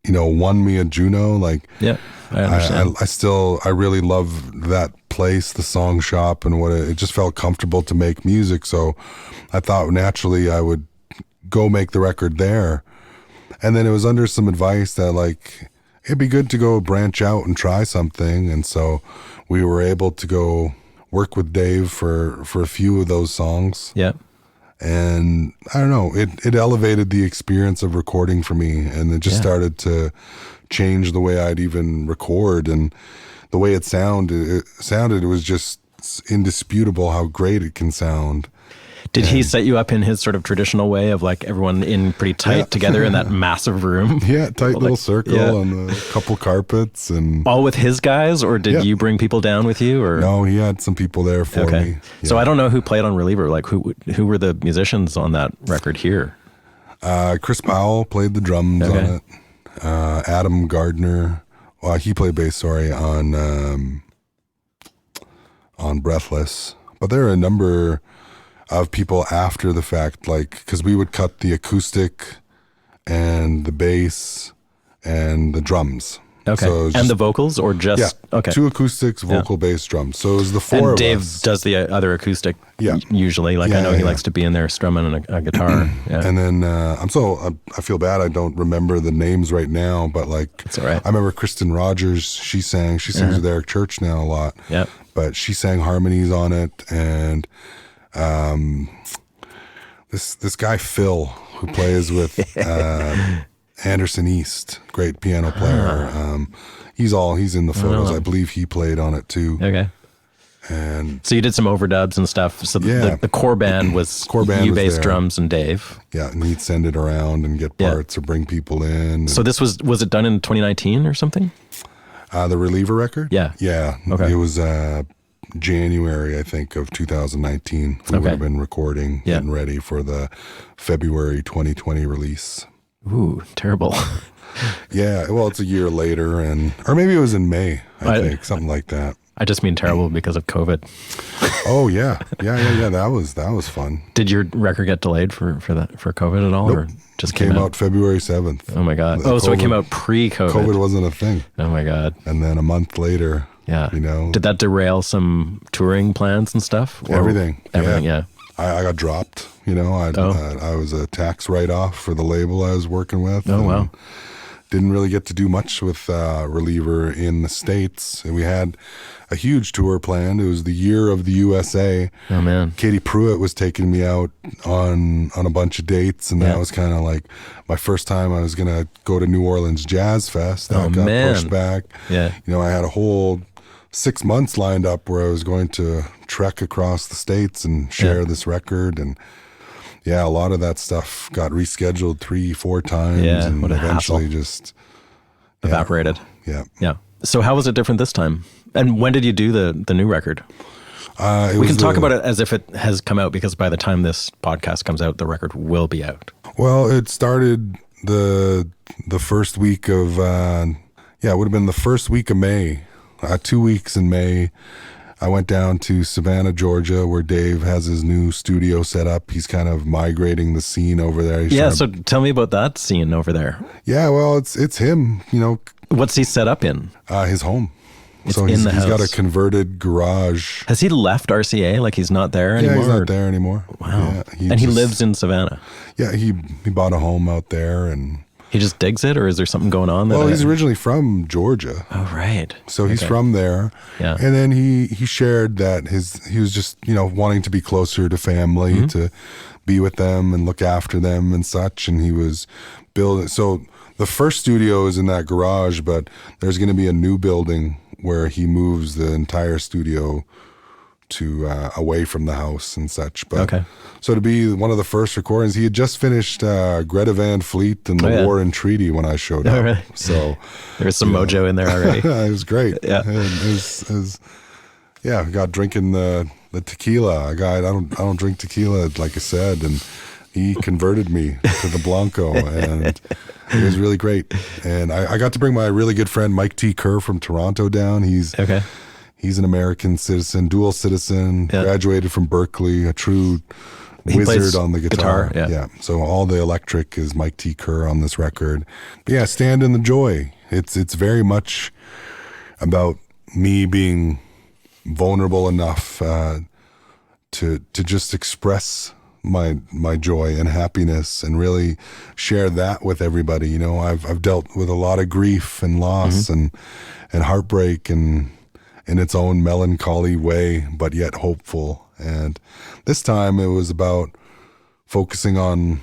you know, won me a Juno. Like, I understand. I really love that place, the song shop, and it just felt comfortable to make music. So I thought naturally I would go make the record there. And then it was under some advice that like, it'd be good to go branch out and try something. And so we were able to go work with Dave for a few of those songs. Yeah. And I don't know, it elevated the experience of recording for me. And it just started to change the way I'd even record and the way it sounded. It was just indisputable how great it can sound. Did he set you up in his sort of traditional way of like everyone in pretty tight together in that massive room? Yeah, tight little circle and a couple carpets and all with his guys, or did you bring people down with you? Or no, he had some people there for me. Yeah. So I don't know who played on Reliever. Like who were the musicians on that record here? Chris Powell played the drums on it. Adam Gardner, well, he played bass. On Breathless. But there are a number of people after the fact, like, because we would cut the acoustic and the bass and the drums. Okay. So and the vocals, or just two acoustics, vocal, bass, drums. So it was the four and Dave of us. does the other acoustic usually. Like I know he likes to be in there strumming a guitar. And then I feel bad I don't remember the names right now, but like it's all right. I remember Kristen Rogers, she sings with Eric Church now a lot. Yeah. But she sang harmonies on it, and this guy Phil who plays with Anderson East, great piano player. He's in the photos. I believe he played on it too. Okay. And so you did some overdubs and stuff. So the core band was you, bass, drums, and Dave. Yeah, and he'd send it around and get parts or bring people in. So this was it done in 2019 or something? The Reliever record? Yeah. Yeah. Okay. It was January, I think, of 2019. We would have been recording, getting ready for the February 2020 release. Ooh, terrible. Yeah, well, it's a year later, or maybe it was in May, I think, something like that. I just mean terrible because of COVID. Oh yeah. That was fun. Did your record get delayed for COVID at all, nope. or just came out February 7th? Oh my God! So it came out pre-COVID. COVID wasn't a thing. Oh my God! And then a month later, did that derail some touring plans and stuff? Everything. Yeah. I got dropped. I was a tax write-off for the label I was working with. Oh wow! Didn't really get to do much with Reliever in the States. And we had a huge tour planned. It was the year of the USA. Oh man! Katie Pruitt was taking me out on a bunch of dates, and that was kind of like my first time I was gonna go to New Orleans Jazz Fest. That got pushed back. Yeah. I had a whole 6 months lined up where I was going to trek across the States and share this record, and a lot of that stuff got rescheduled 3-4 times, and what a eventually hassle. Just evaporated. Yeah. So how was it different this time? And when did you do the new record? We can talk about it as if it has come out, because by the time this podcast comes out, the record will be out. Well, it started the first week of it would have been the first week of May. 2 weeks in May, I went down to Savannah, Georgia, where Dave has his new studio set up. He's kind of migrating the scene over there. So tell me about that scene over there. Yeah, well, it's him, What's he set up in? His home. It's so in the house. He's got a converted garage. Has he left RCA? Like he's not there anymore? Yeah, he's not there anymore. Wow. Yeah, he lives in Savannah. Yeah, he bought a home out there, and he just digs it, or is there something going on there? Well, he's originally from Georgia. Oh, right. So he's from there. Yeah. And then he shared that he was just, wanting to be closer to family, to be with them and look after them and such. And he was building. So the first studio is in that garage, but there's going to be a new building where he moves the entire studio to away from the house and such. But so to be one of the first recordings, he had just finished Greta Van Fleet and the War and Treaty when I showed up. Really? So there was some mojo in there already. It was great. Yeah. I got drinking the tequila. I don't drink tequila, like I said, and he converted me to the Blanco, and it was really great. And I got to bring my really good friend Mike T. Kerr from Toronto down. He's an American citizen, dual citizen, graduated from Berkeley, a true wizard on the guitar. Yeah. So all the electric is Mike T. Kerr on this record. But Stand in the Joy. It's very much about me being vulnerable enough to just express my joy and happiness and really share that with everybody. You know, I've dealt with a lot of grief and loss and heartbreak and in its own melancholy way, but yet hopeful. And this time it was about focusing on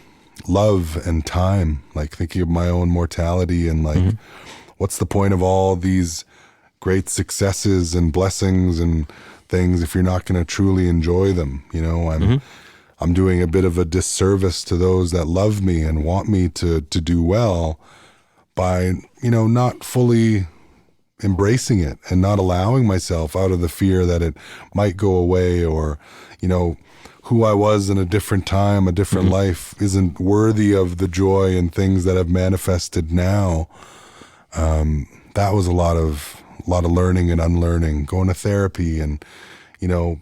love and time, like thinking of my own mortality and like, what's the point of all these great successes and blessings and things if you're not going to truly enjoy them? You know, I'm doing a bit of a disservice to those that love me and want me to do well by, you know, not fully embracing it and not allowing myself out of the fear that it might go away, or, you know, who I was in a different time, a different life isn't worthy of the joy and things that have manifested now. That was a lot of learning and unlearning, going to therapy and, you know,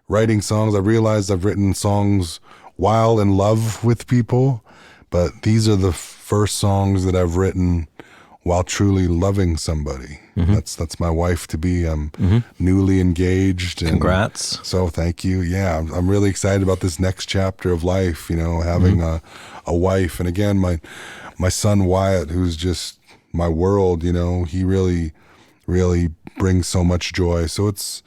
writing songs. I realized I've written songs while in love with people, but these are the first songs that I've written while truly loving somebody. That's my wife to be. I'm newly engaged. And Congrats. so thank you. Yeah, I'm really excited about this next chapter of life, you know, having a wife. And again, my son Wyatt, who's just my world, you know, he really, really brings so much joy. So it's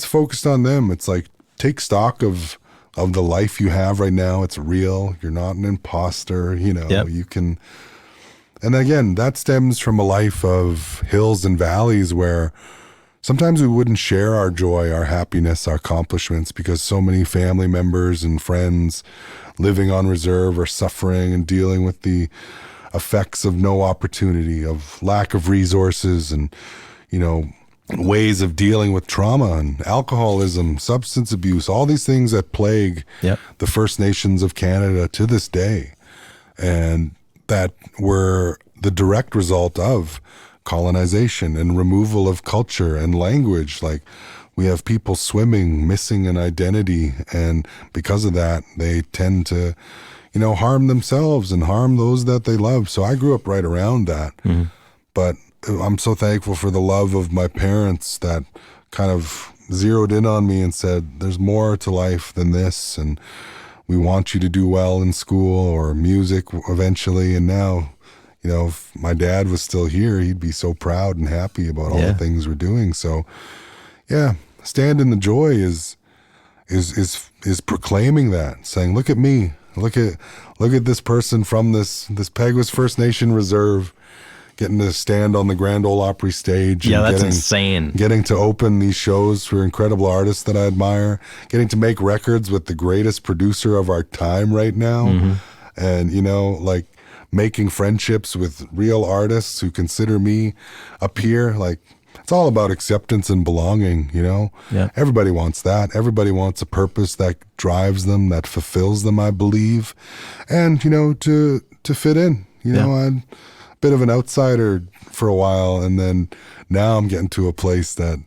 focused on them. It's like, take stock of the life you have right now. It's real. You're not an imposter, you know. You can. And again, that stems from a life of hills and valleys where sometimes we wouldn't share our joy, our happiness, our accomplishments, because so many family members and friends living on reserve are suffering and dealing with the effects of no opportunity, of lack of resources, and, you know, ways of dealing with trauma and alcoholism, substance abuse, all these things that plague the First Nations of Canada to this day. And that were the direct result of colonization and removal of culture and language. Like, we have people swimming, missing an identity, and because of that, they tend to, you know, harm themselves and harm those that they love. So I grew up right around that. But I'm so thankful for the love of my parents that kind of zeroed in on me and said, there's more to life than this, and we want you to do well in school or music eventually. And now, you know, if my dad was still here, he'd be so proud and happy about all the things we're doing. So yeah, stand in the joy is proclaiming that, saying, look at me, look at this person from this Peguis First Nation reserve, getting to stand on the Grand Ol Opry stage. Yeah, that's insane. Getting to open these shows for incredible artists that I admire, getting to make records with the greatest producer of our time right now. And, you know, like making friendships with real artists who consider me a peer. Like, it's all about acceptance and belonging, you know? Everybody wants that. Everybody wants a purpose that drives them, that fulfills them, I believe. And, you know, to fit in, you know, I'm a bit of an outsider for a while, and then now I'm getting to a place that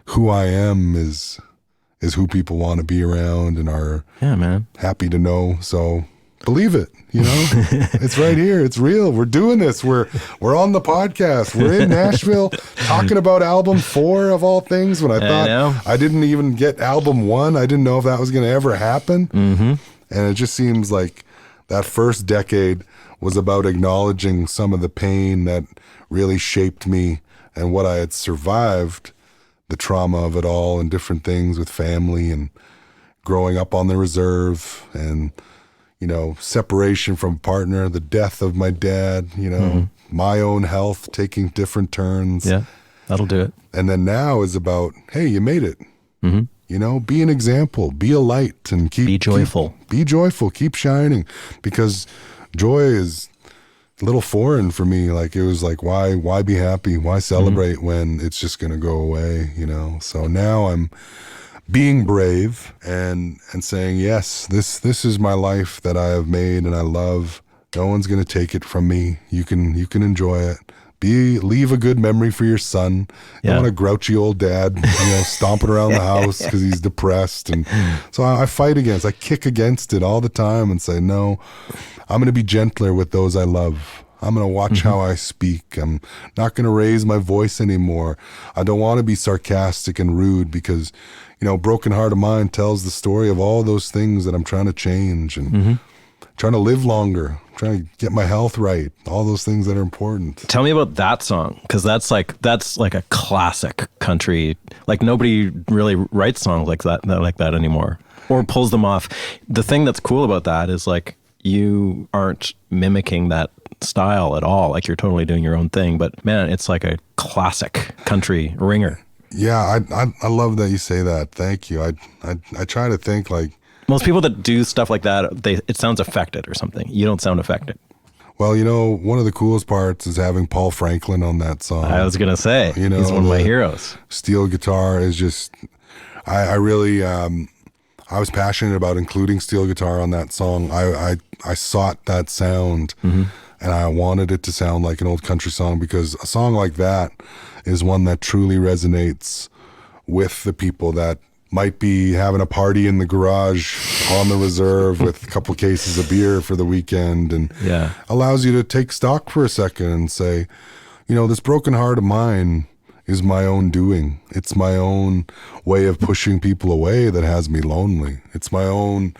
who I am is who people want to be around and are happy to know. So believe it, you know. It's right here. It's real. We're doing this. We're on the podcast. We're in Nashville talking about album 4 of all things, when I thought I didn't even get album 1. I didn't know if that was going to ever happen. And it just seems like that first decade was about acknowledging some of the pain that really shaped me and what I had survived, the trauma of it all and different things with family and growing up on the reserve and, you know, separation from partner, the death of my dad, you know, my own health taking different turns. Yeah, that'll do it. And then now is about, hey, you made it. You know, be an example, be a light, and be joyful. Be joyful, keep shining, because joy is a little foreign for me. Like, it was like, why be happy? Why celebrate when it's just going to go away, you know? So now I'm being brave and saying, yes, this is my life that I have made and I love. No one's going to take it from me. You can enjoy it. Leave a good memory for your son. You don't want a grouchy old dad, you know, stomping around the house because he's depressed. And so I kick against it all the time and say, no, I'm going to be gentler with those I love. I'm going to watch how I speak. I'm not going to raise my voice anymore. I don't want to be sarcastic and rude because, Broken Heart of Mine tells the story of all those things that I'm trying to change and trying to live longer, trying to get my health right, all those things that are important. Tell me about that song, because that's like a classic country. Like nobody really writes songs like that anymore, or pulls them off. The thing that's cool about that is like you aren't mimicking that style at all. Like you're totally doing your own thing. But man, it's like a classic country ringer. Yeah, I love that you say that. Thank you. I try to think like, most people that do stuff like that, it sounds affected or something. You don't sound affected. Well, one of the coolest parts is having Paul Franklin on that song. I was going to say, he's one of my heroes. Steel guitar is just, I really, I was passionate about including steel guitar on that song. I sought that sound and I wanted it to sound like an old country song because a song like that is one that truly resonates with the people that might be having a party in the garage on the reserve with a couple cases of beer for the weekend and allows you to take stock for a second and say, this broken heart of mine is my own doing. It's my own way of pushing people away that has me lonely. It's my own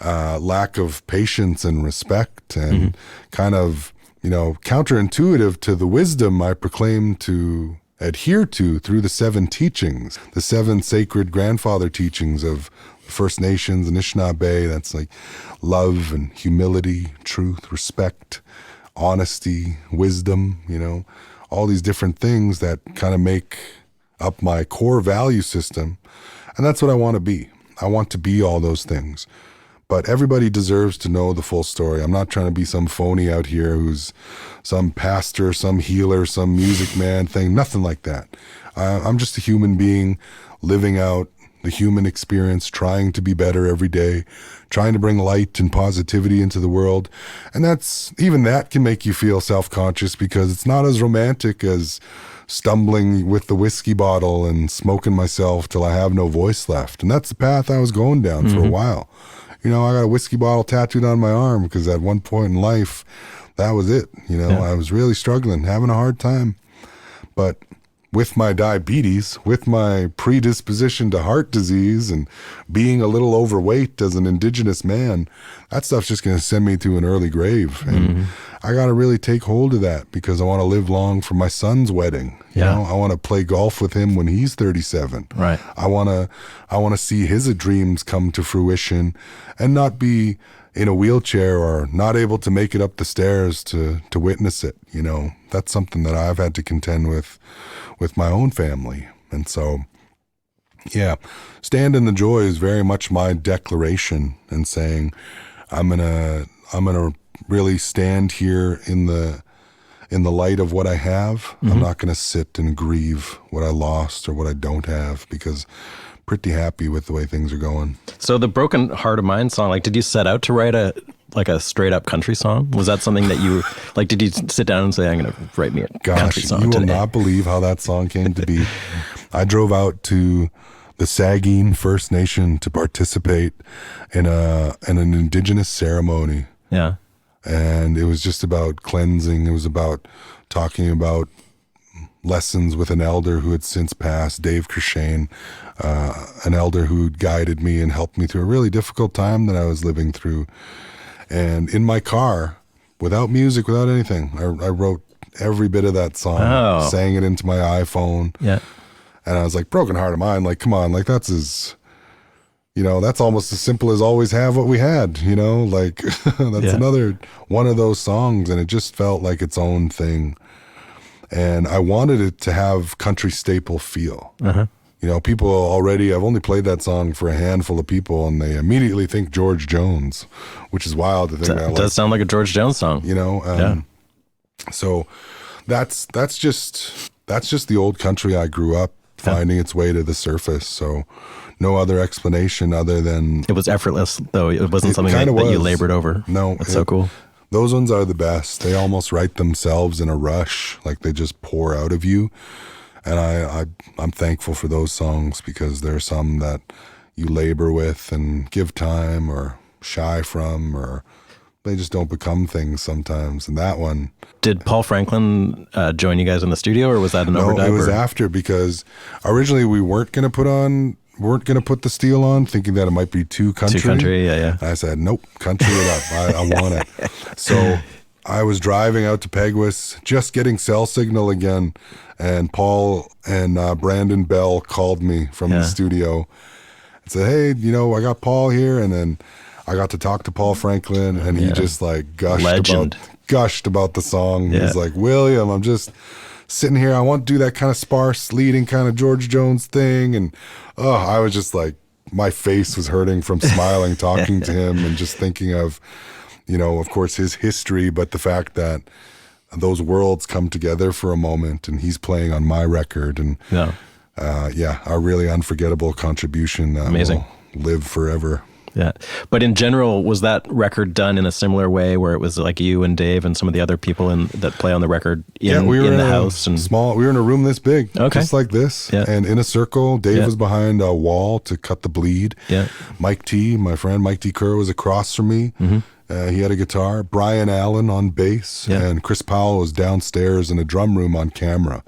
lack of patience and respect and kind of, counterintuitive to the wisdom I proclaim to adhere to through the 7 teachings, the 7 sacred grandfather teachings of First Nations and Anishinaabe. That's like love and humility, truth, respect, honesty, wisdom, all these different things that kind of make up my core value system. And that's what I want to be. I want to be all those things. But everybody deserves to know the full story. I'm not trying to be some phony out here who's some pastor, some healer, some music man thing, nothing like that. I'm just a human being living out the human experience, trying to be better every day, trying to bring light and positivity into the world. And even that can make you feel self-conscious because it's not as romantic as stumbling with the whiskey bottle and smoking myself till I have no voice left. And that's the path I was going down for a while. I got a whiskey bottle tattooed on my arm because at one point in life, that was it. I was really struggling, having a hard time. But with my diabetes, with my predisposition to heart disease and being a little overweight as an Indigenous man, that stuff's just going to send me to an early grave. And I got to really take hold of that because I want to live long for my son's wedding. I want to play golf with him when he's 37. Right. I want to see his dreams come to fruition and not be in a wheelchair or not able to make it up the stairs to witness it. That's something that I've had to contend with my own family. And so, Stand in the Joy is very much my declaration and saying, I'm gonna really stand here in the light of what I have. I'm not gonna sit and grieve what I lost or what I don't have because I'm pretty happy with the way things are going. So the Broken Heart of Mine song, did you set out to write a straight up country song? Was that something that you did you sit down and say, I'm going to write me a country song today? You will not believe how that song came to be. I drove out to the Peguis First Nation to participate in an Indigenous ceremony. Yeah. And it was just about cleansing. It was about talking about lessons with an elder who had since passed, Dave Cobb, an elder who guided me and helped me through a really difficult time that I was living through. And in my car, without music, without anything, I wrote every bit of that song, sang it into my iPhone. Yeah. And I was like, Broken Heart of Mine, come on, that's almost as simple as Always Have What We Had, that's another one of those songs. And it just felt like its own thing. And I wanted it to have country staple feel. People already, I've only played that song for a handful of people and they immediately think George Jones, which is wild to think that. It does sound like a George Jones song. So that's just the old country I grew up finding its way to the surface. So no other explanation other than... It was effortless, though. It wasn't something that you labored over. No. That's so cool. Those ones are the best. They almost write themselves in a rush, they just pour out of you. And I'm thankful for those songs because there are some that you labor with and give time or shy from or they just don't become things sometimes. And that one, Did Paul Franklin join you guys in the studio, or was that an overdub? no, it was after, because originally we weren't going to put the steel on, thinking that it might be too country. Too country, yeah. I said, nope, country it up. I want it. So I was driving out to Peguis, just getting cell signal again, and Paul and Brandon Bell called me from the studio and said, hey, I got Paul here. And then I got to talk to Paul Franklin, and he just like gushed about the song. He was like, William, I'm just sitting here. I want to do that kind of sparse leading kind of George Jones thing. And I was just like, my face was hurting from smiling, talking to him, and just thinking of, of course, his history, but the fact that those worlds come together for a moment, and he's playing on my record, and a really unforgettable contribution that Amazing. Will live forever. Yeah. But in general, was that record done in a similar way, where it was like you and Dave and some of the other people that play on the record in the house? And we were in a room this big, just like this, and in a circle. Dave was behind a wall to cut the bleed. Yeah. Mike T, my friend Mike T. Kerr, was across from me. Mm-hmm. He had a guitar. Brian Allen on bass, and Chris Powell was downstairs in a drum room on camera.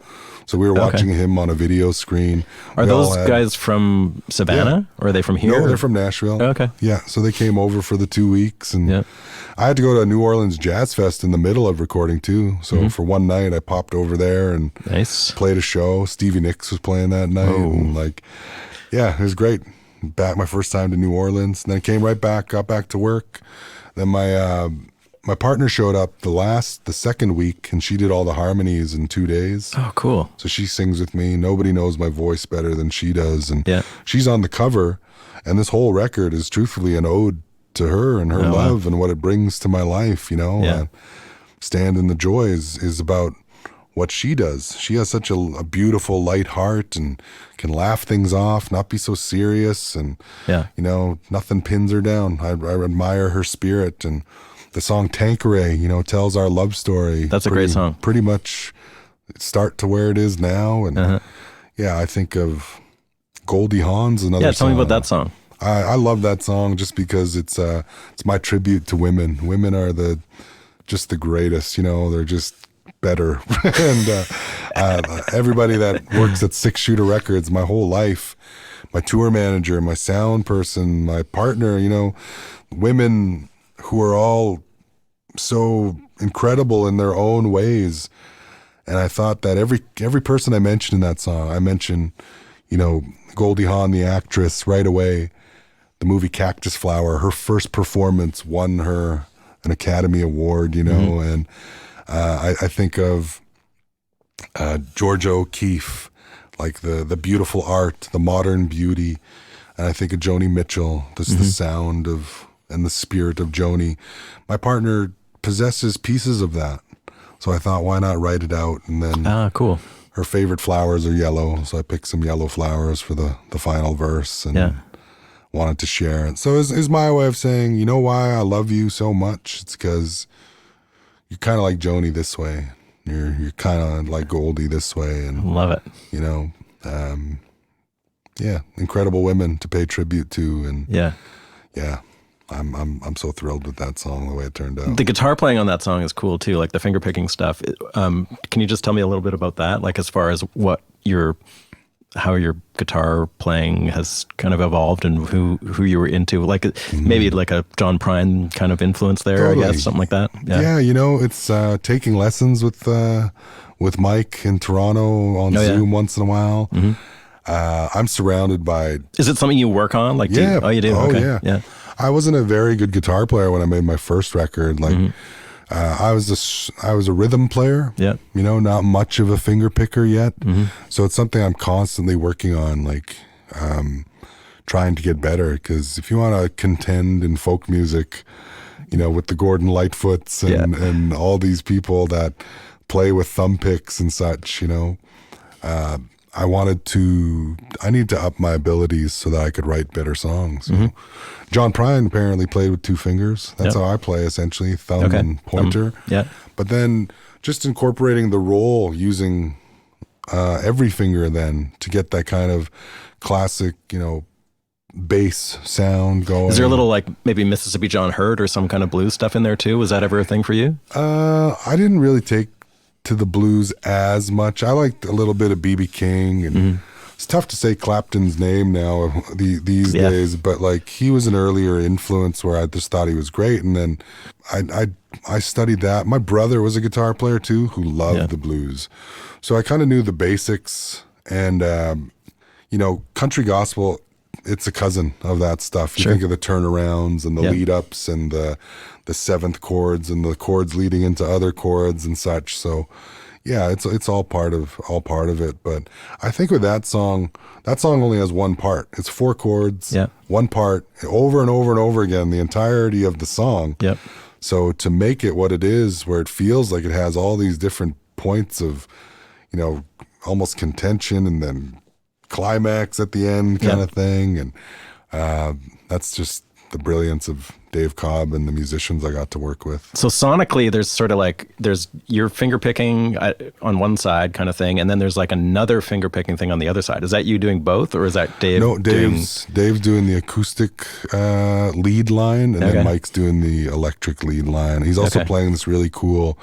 So we were watching him on a video screen. Are those guys from Savanah, or are they from here? No, they're from Nashville. Oh, okay. Yeah, so they came over for the 2 weeks, and I had to go to a New Orleans Jazz Fest in the middle of recording too. So for one night, I popped over there and played a show. Stevie Nicks was playing that night, and it was great. My first time to New Orleans, and then I came right back, got back to work. Then my partner showed up the second week, and she did all the harmonies in 2 days. Oh, cool. So she sings with me. Nobody knows my voice better than she does. And she's on the cover, and this whole record is truthfully an ode to her and her love and what it brings to my life, Stand in the Joy is about what she does. She has such a beautiful, light heart and can laugh things off, not be so serious, and, nothing pins her down. I admire her spirit, and the song Tanqueray, tells our love story. That's a great song. Pretty much start to where it is now. And I think of Goldie Hawn's another song. Yeah, tell me about that song. I love that song just because it's my tribute to women. Women are just the greatest, they're just better. And everybody that works at Six Shooter Records, my whole life, my tour manager, my sound person, my partner, women who are all so incredible in their own ways. And I thought that every person I mentioned in that song, I mentioned, Goldie Hawn, the actress, right away. The movie Cactus Flower, her first performance won her an Academy Award, and I think of Georgia O'Keeffe, like the beautiful art, the modern beauty. And I think of Joni Mitchell, just the sound of and the spirit of Joni. My partner possesses pieces of that. So I thought, why not write it out? And then cool. Her favorite flowers are yellow. So I picked some yellow flowers for the final verse and wanted to share it. So it's my way of saying, you know why I love you so much? It's because you're kind of like Joni this way. You're kind of like Goldie this way. And love it. Incredible women to pay tribute to. And I'm so thrilled with that song, the way it turned out. The guitar playing on that song is cool too, like the finger picking stuff. Can you just tell me a little bit about that? Like as far as how your guitar playing has kind of evolved and who you were into, like maybe like a John Prine kind of influence there, totally. I guess, something like that. Yeah, it's taking lessons with Mike in Toronto on Zoom once in a while. Mm-hmm. I'm surrounded by... Is it something you work on? Like, you do? Oh, okay. Yeah. I wasn't a very good guitar player when I made my first record. Like, I was a rhythm player. Yeah. Not much of a finger picker yet. Mm-hmm. So it's something I'm constantly working on, like trying to get better. Because if you want to contend in folk music, with the Gordon Lightfoots and all these people that play with thumb picks and such, I need to up my abilities so that I could write better songs. Mm-hmm. John Prine apparently played with two fingers. That's how I play, essentially, thumb and pointer. But then just incorporating the roll, using every finger then to get that kind of classic, bass sound going. Is there a little like maybe Mississippi John Hurt or some kind of blues stuff in there too? Was that ever a thing for you? I didn't really take to the blues as much. I liked a little bit of B.B. King, and it's tough to say Clapton's name now these days, but like he was an earlier influence where I just thought he was great, and then I studied that. My brother was a guitar player too who loved the blues, so I kind of knew the basics, and country gospel, it's a cousin of that stuff. You think of the turnarounds and the lead ups and the seventh chords and the chords leading into other chords and such. So yeah, it's all part of it. But I think with that song only has one part. It's 4 chords, one part, over and over and over again, the entirety of the song. Yep. So to make it what it is, where it feels like it has all these different points of, almost contention and then climax at the end kind of thing, and that's just the brilliance of Dave Cobb and the musicians I got to work with. So sonically, there's sort of like, there's your finger picking on one side kind of thing, and then there's like another finger picking thing on the other side. Is that you doing both, or is that Dave? No, Dave's doing the acoustic lead line, and then Mike's doing the electric lead line. He's also playing this really cool,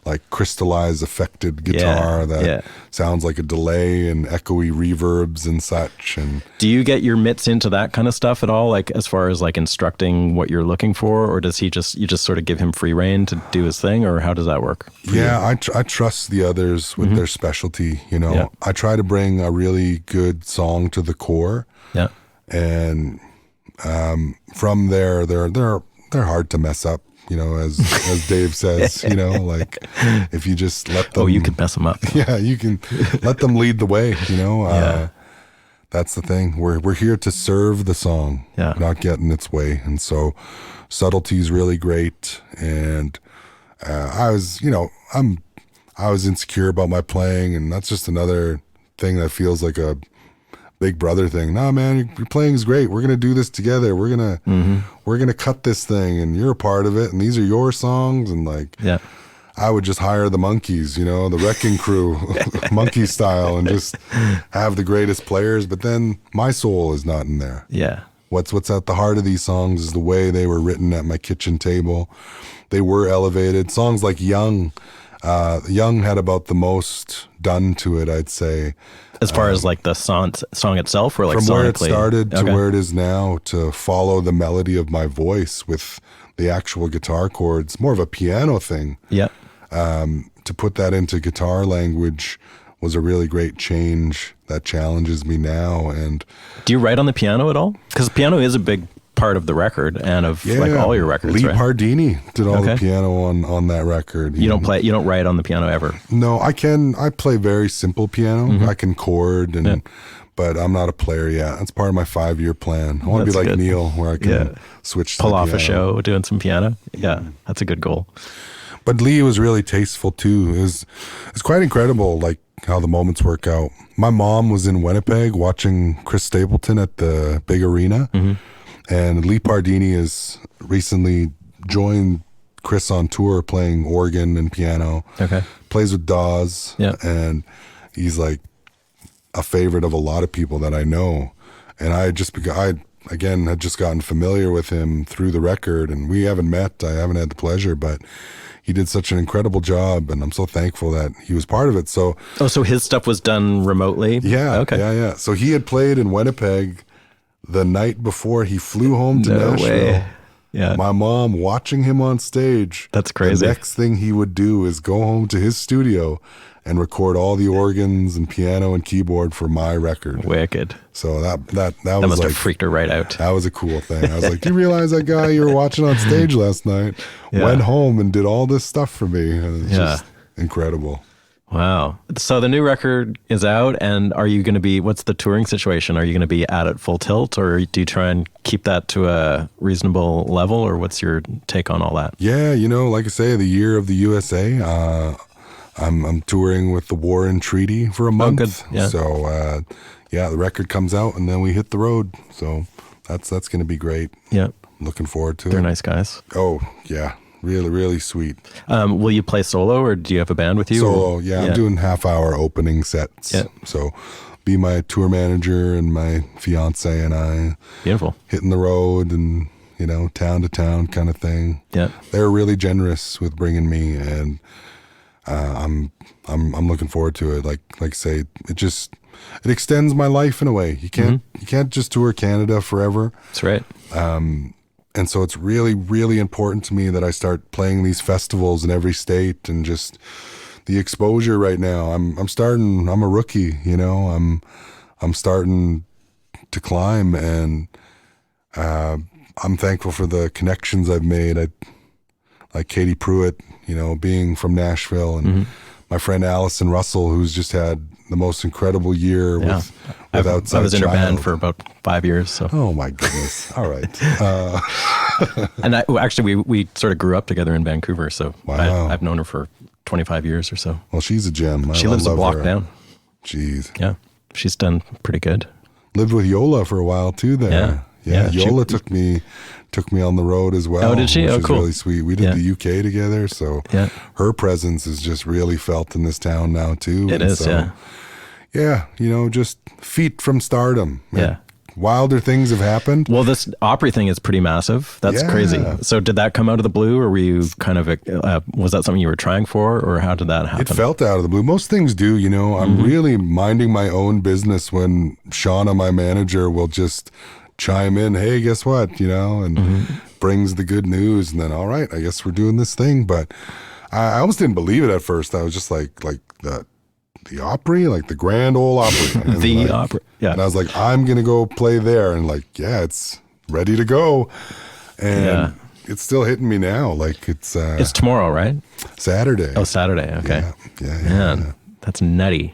like crystallized affected guitar that sounds like a delay and echoey reverbs and such. And do you get your mitts into that kind of stuff at all, like as far as like instructing what you're looking for, or does you just sort of give him free rein to do his thing, or how does that work? I trust the others with their specialty. I try to bring a really good song to the core, and from there they're hard to mess up. As Dave says, like if you just let them. Oh, you can mess them up. Yeah, you can let them lead the way. That's the thing. We're here to serve the song, not get in its way. And so, subtlety is really great. And I was insecure about my playing, and that's just another thing that feels like a big brother thing. No, man, your playing is great. We're gonna do this together. We're gonna cut this thing, and you're a part of it. And these are your songs. And like, I would just hire the monkeys, the wrecking crew, monkey style, and just have the greatest players. But then my soul is not in there. Yeah. What's at the heart of these songs is the way they were written at my kitchen table. They were elevated. Songs like Young had about the most done to it, I'd say. As far as like the song itself, or like from where it started to where it is now, to follow the melody of my voice with the actual guitar chords, more of a piano thing. Yeah. To put that into guitar language was a really great change that challenges me now. And do you write on the piano at all? Because piano is a big part of the record and of like all your records. Lee Pardini did all the piano on that record. You don't write on the piano ever? No, I play very simple piano. I can chord but I'm not a player yet. That's part of my 5-year plan. I want to be like Neil, where I can switch to pull off a show doing some piano. Yeah, that's a good goal. But Lee was really tasteful too. It's quite incredible, like how the moments work out. My mom was in Winnipeg watching Chris Stapleton at the big arena. And Lee Pardini has recently joined Chris on tour playing organ and piano. Plays with Dawes. And he's like a favorite of a lot of people that I know. And I had just gotten familiar with him through the record, and we haven't met. I haven't had the pleasure, but he did such an incredible job, and I'm so thankful that he was part of it. So his stuff was done remotely? Yeah. So he had played in Winnipeg the night before he flew home to Nashville. Way. Yeah. My mom watching him on stage. That's crazy. The next thing he would do is go home to his studio and record all the organs and piano and keyboard for my record. Wicked. So that must have freaked her right out. That was a cool thing. I was like, do you realize that guy you were watching on stage last night went home and did all this stuff for me? And it's just incredible. Wow. So the new record is out, and are you going to be, what's the touring situation? Are you going to be at it full tilt, or do you try and keep that to a reasonable level, or what's your take on all that? Yeah, like I say, the year of the USA, I'm touring with the War and Treaty for a month. Good. Yeah. So, the record comes out, and then we hit the road. So that's going to be great. Yeah. Looking forward to it. They're nice guys. Oh, yeah. Really, really sweet. Will you play solo, or do you have a band with you? Solo, I'm doing half-hour opening sets. Yeah. So be my tour manager, and my fiance and I Beautiful. hitting the road and, town to town kind of thing. Yeah. They're really generous with bringing me, and I'm looking forward to it. Like I say, it extends my life in a way. You can't just tour Canada forever. That's right. And so it's really, really important to me that I start playing these festivals in every state, and just the exposure right now. I'm a rookie, I'm starting to climb, and I'm thankful for the connections I've made. Like Katie Pruitt, being from Nashville, and my friend Allison Russell, who's just had the most incredible year with Outside I was in her band Child. for about 5 years. So. Oh my goodness! All right. And we sort of grew up together in Vancouver. So Wow. I've known her for 25 years or so. Well, she's a gem. She lives I a love block her. down. Jeez. Yeah, she's done pretty good. Lived with Yola for a while too there. Yeah. Yola took me on the road as well. Oh, did she? Which Oh, is cool. really sweet. We did the UK together, so her presence is just really felt in this town now too. It is, yeah. Yeah, just feet from stardom. Yeah. Wilder things have happened. Well, this Opry thing is pretty massive. That's crazy. So did that come out of the blue, or were you kind of, was that something you were trying for, or how did that happen? It felt out of the blue. Most things do, I'm really minding my own business when Shauna, my manager, will just chime in, hey, guess what, and brings the good news, and then, all right, I guess we're doing this thing. But I almost didn't believe it at first. I was just like the Opry, like the Grand Ol Opry. The Opry, yeah. And I was like, I'm going to go play there. And it's ready to go. And it's still hitting me now. Like it's tomorrow, right? Saturday. Oh, Saturday. Okay. Yeah. Man, that's nutty.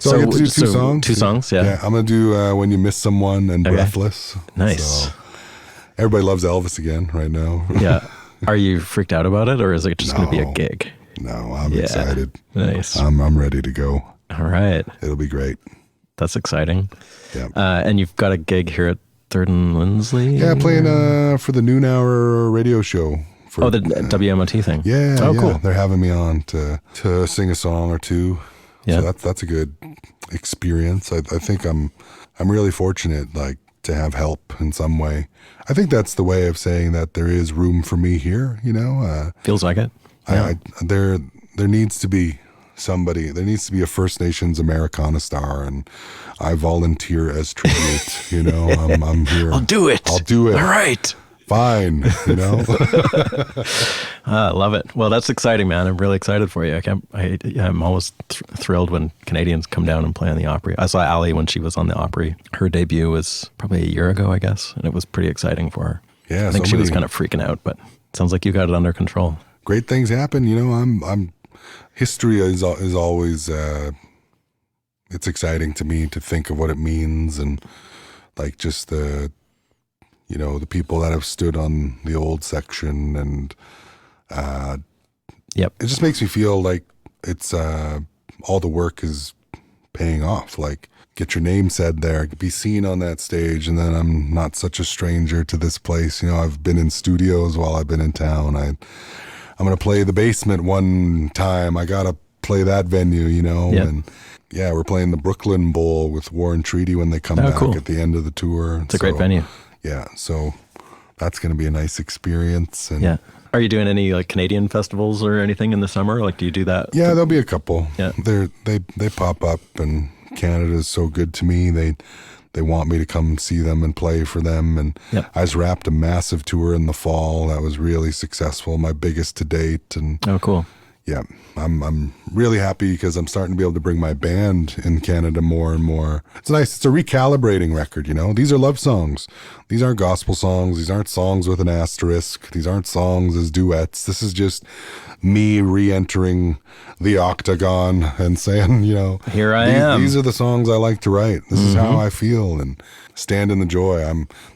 So I get to do two songs. Two songs, yeah. Yeah, I'm going to do When You Miss Someone and Breathless. Nice. So, everybody loves Elvis again right now. Yeah. Are you freaked out about it, or is it just going to be a gig? No, I'm excited. Nice. I'm ready to go. All right. It'll be great. That's exciting. Yeah. And you've got a gig here at 3rd and Lindsley? Yeah, playing for the noon hour radio show. For, the WMOT thing. Yeah. Oh, yeah. cool. They're having me on to sing a song or two. Yeah. So that's a good experience. I think I'm really fortunate, to have help in some way. I think that's the way of saying that there is room for me here. Feels like it. Yeah. There needs to be somebody. There needs to be a First Nations Americana star, and I volunteer as tribute. I'm here. I'll do it. All right. Fine. I love it. Well, that's exciting, man. I'm really excited for you. I'm always thrilled when Canadians come down and play on the Opry. I saw Allie when she was on the Opry. Her debut was probably a year ago, I guess, and it was pretty exciting for her. Yeah, I think she was kind of freaking out, but it sounds like you got it under control. Great things happen. I'm history is always it's exciting to me to think of what it means, and just the people that have stood on the old section, and it just makes me feel like it's all the work is paying off. Get your name said there, be seen on that stage, and then I'm not such a stranger to this place. I've been in studios while I've been in town. I'm going to play the Basement one time. I got to play that venue, and we're playing the Brooklyn Bowl with Warren Treaty when they come back at the end of the tour. It's a great venue. Yeah, so that's going to be a nice experience. And are you doing any Canadian festivals or anything in the summer? Do you do that? Yeah, there'll be a couple. Yeah, they pop up, and Canada is so good to me. They want me to come see them and play for them. And I just wrapped a massive tour in the fall that was really successful, my biggest to date. And oh, cool. Yeah, I'm really happy because I'm starting to be able to bring my band in Canada more and more. It's nice. It's a recalibrating record, These are love songs. These aren't gospel songs. These aren't songs with an asterisk. These aren't songs as duets. This is just me re-entering the octagon and saying, here I am. These are the songs I like to write. This is how I feel, and stand in the joy.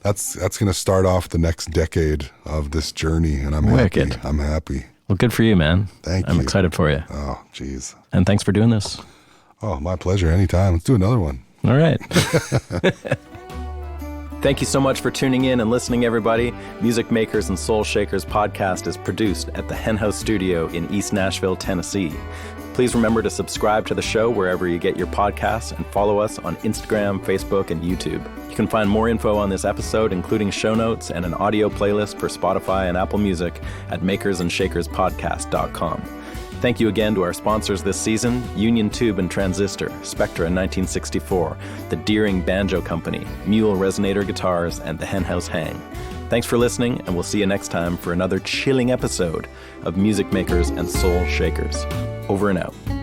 That's going to start off the next decade of this journey, and I'm Wicked. happy. I'm happy. Well, good for you, man. Thank you. I'm excited for you. Oh, geez. And thanks for doing this. Oh, my pleasure. Anytime. Let's do another one. All right. Thank you so much for tuning in and listening, everybody. Music Makers and Soul Shakers podcast is produced at the Hen House Studio in East Nashville, Tennessee. Please remember to subscribe to the show wherever you get your podcasts and follow us on Instagram, Facebook, and YouTube. You can find more info on this episode, including show notes and an audio playlist for Spotify and Apple Music at makersandshakerspodcast.com. Thank you again to our sponsors this season, Union Tube and Transistor, Spectra 1964, the Deering Banjo Company, Mule Resonator Guitars, and the Henhouse Hang. Thanks for listening, and we'll see you next time for another chilling episode of Music Makers and Soul Shakers. Over and out.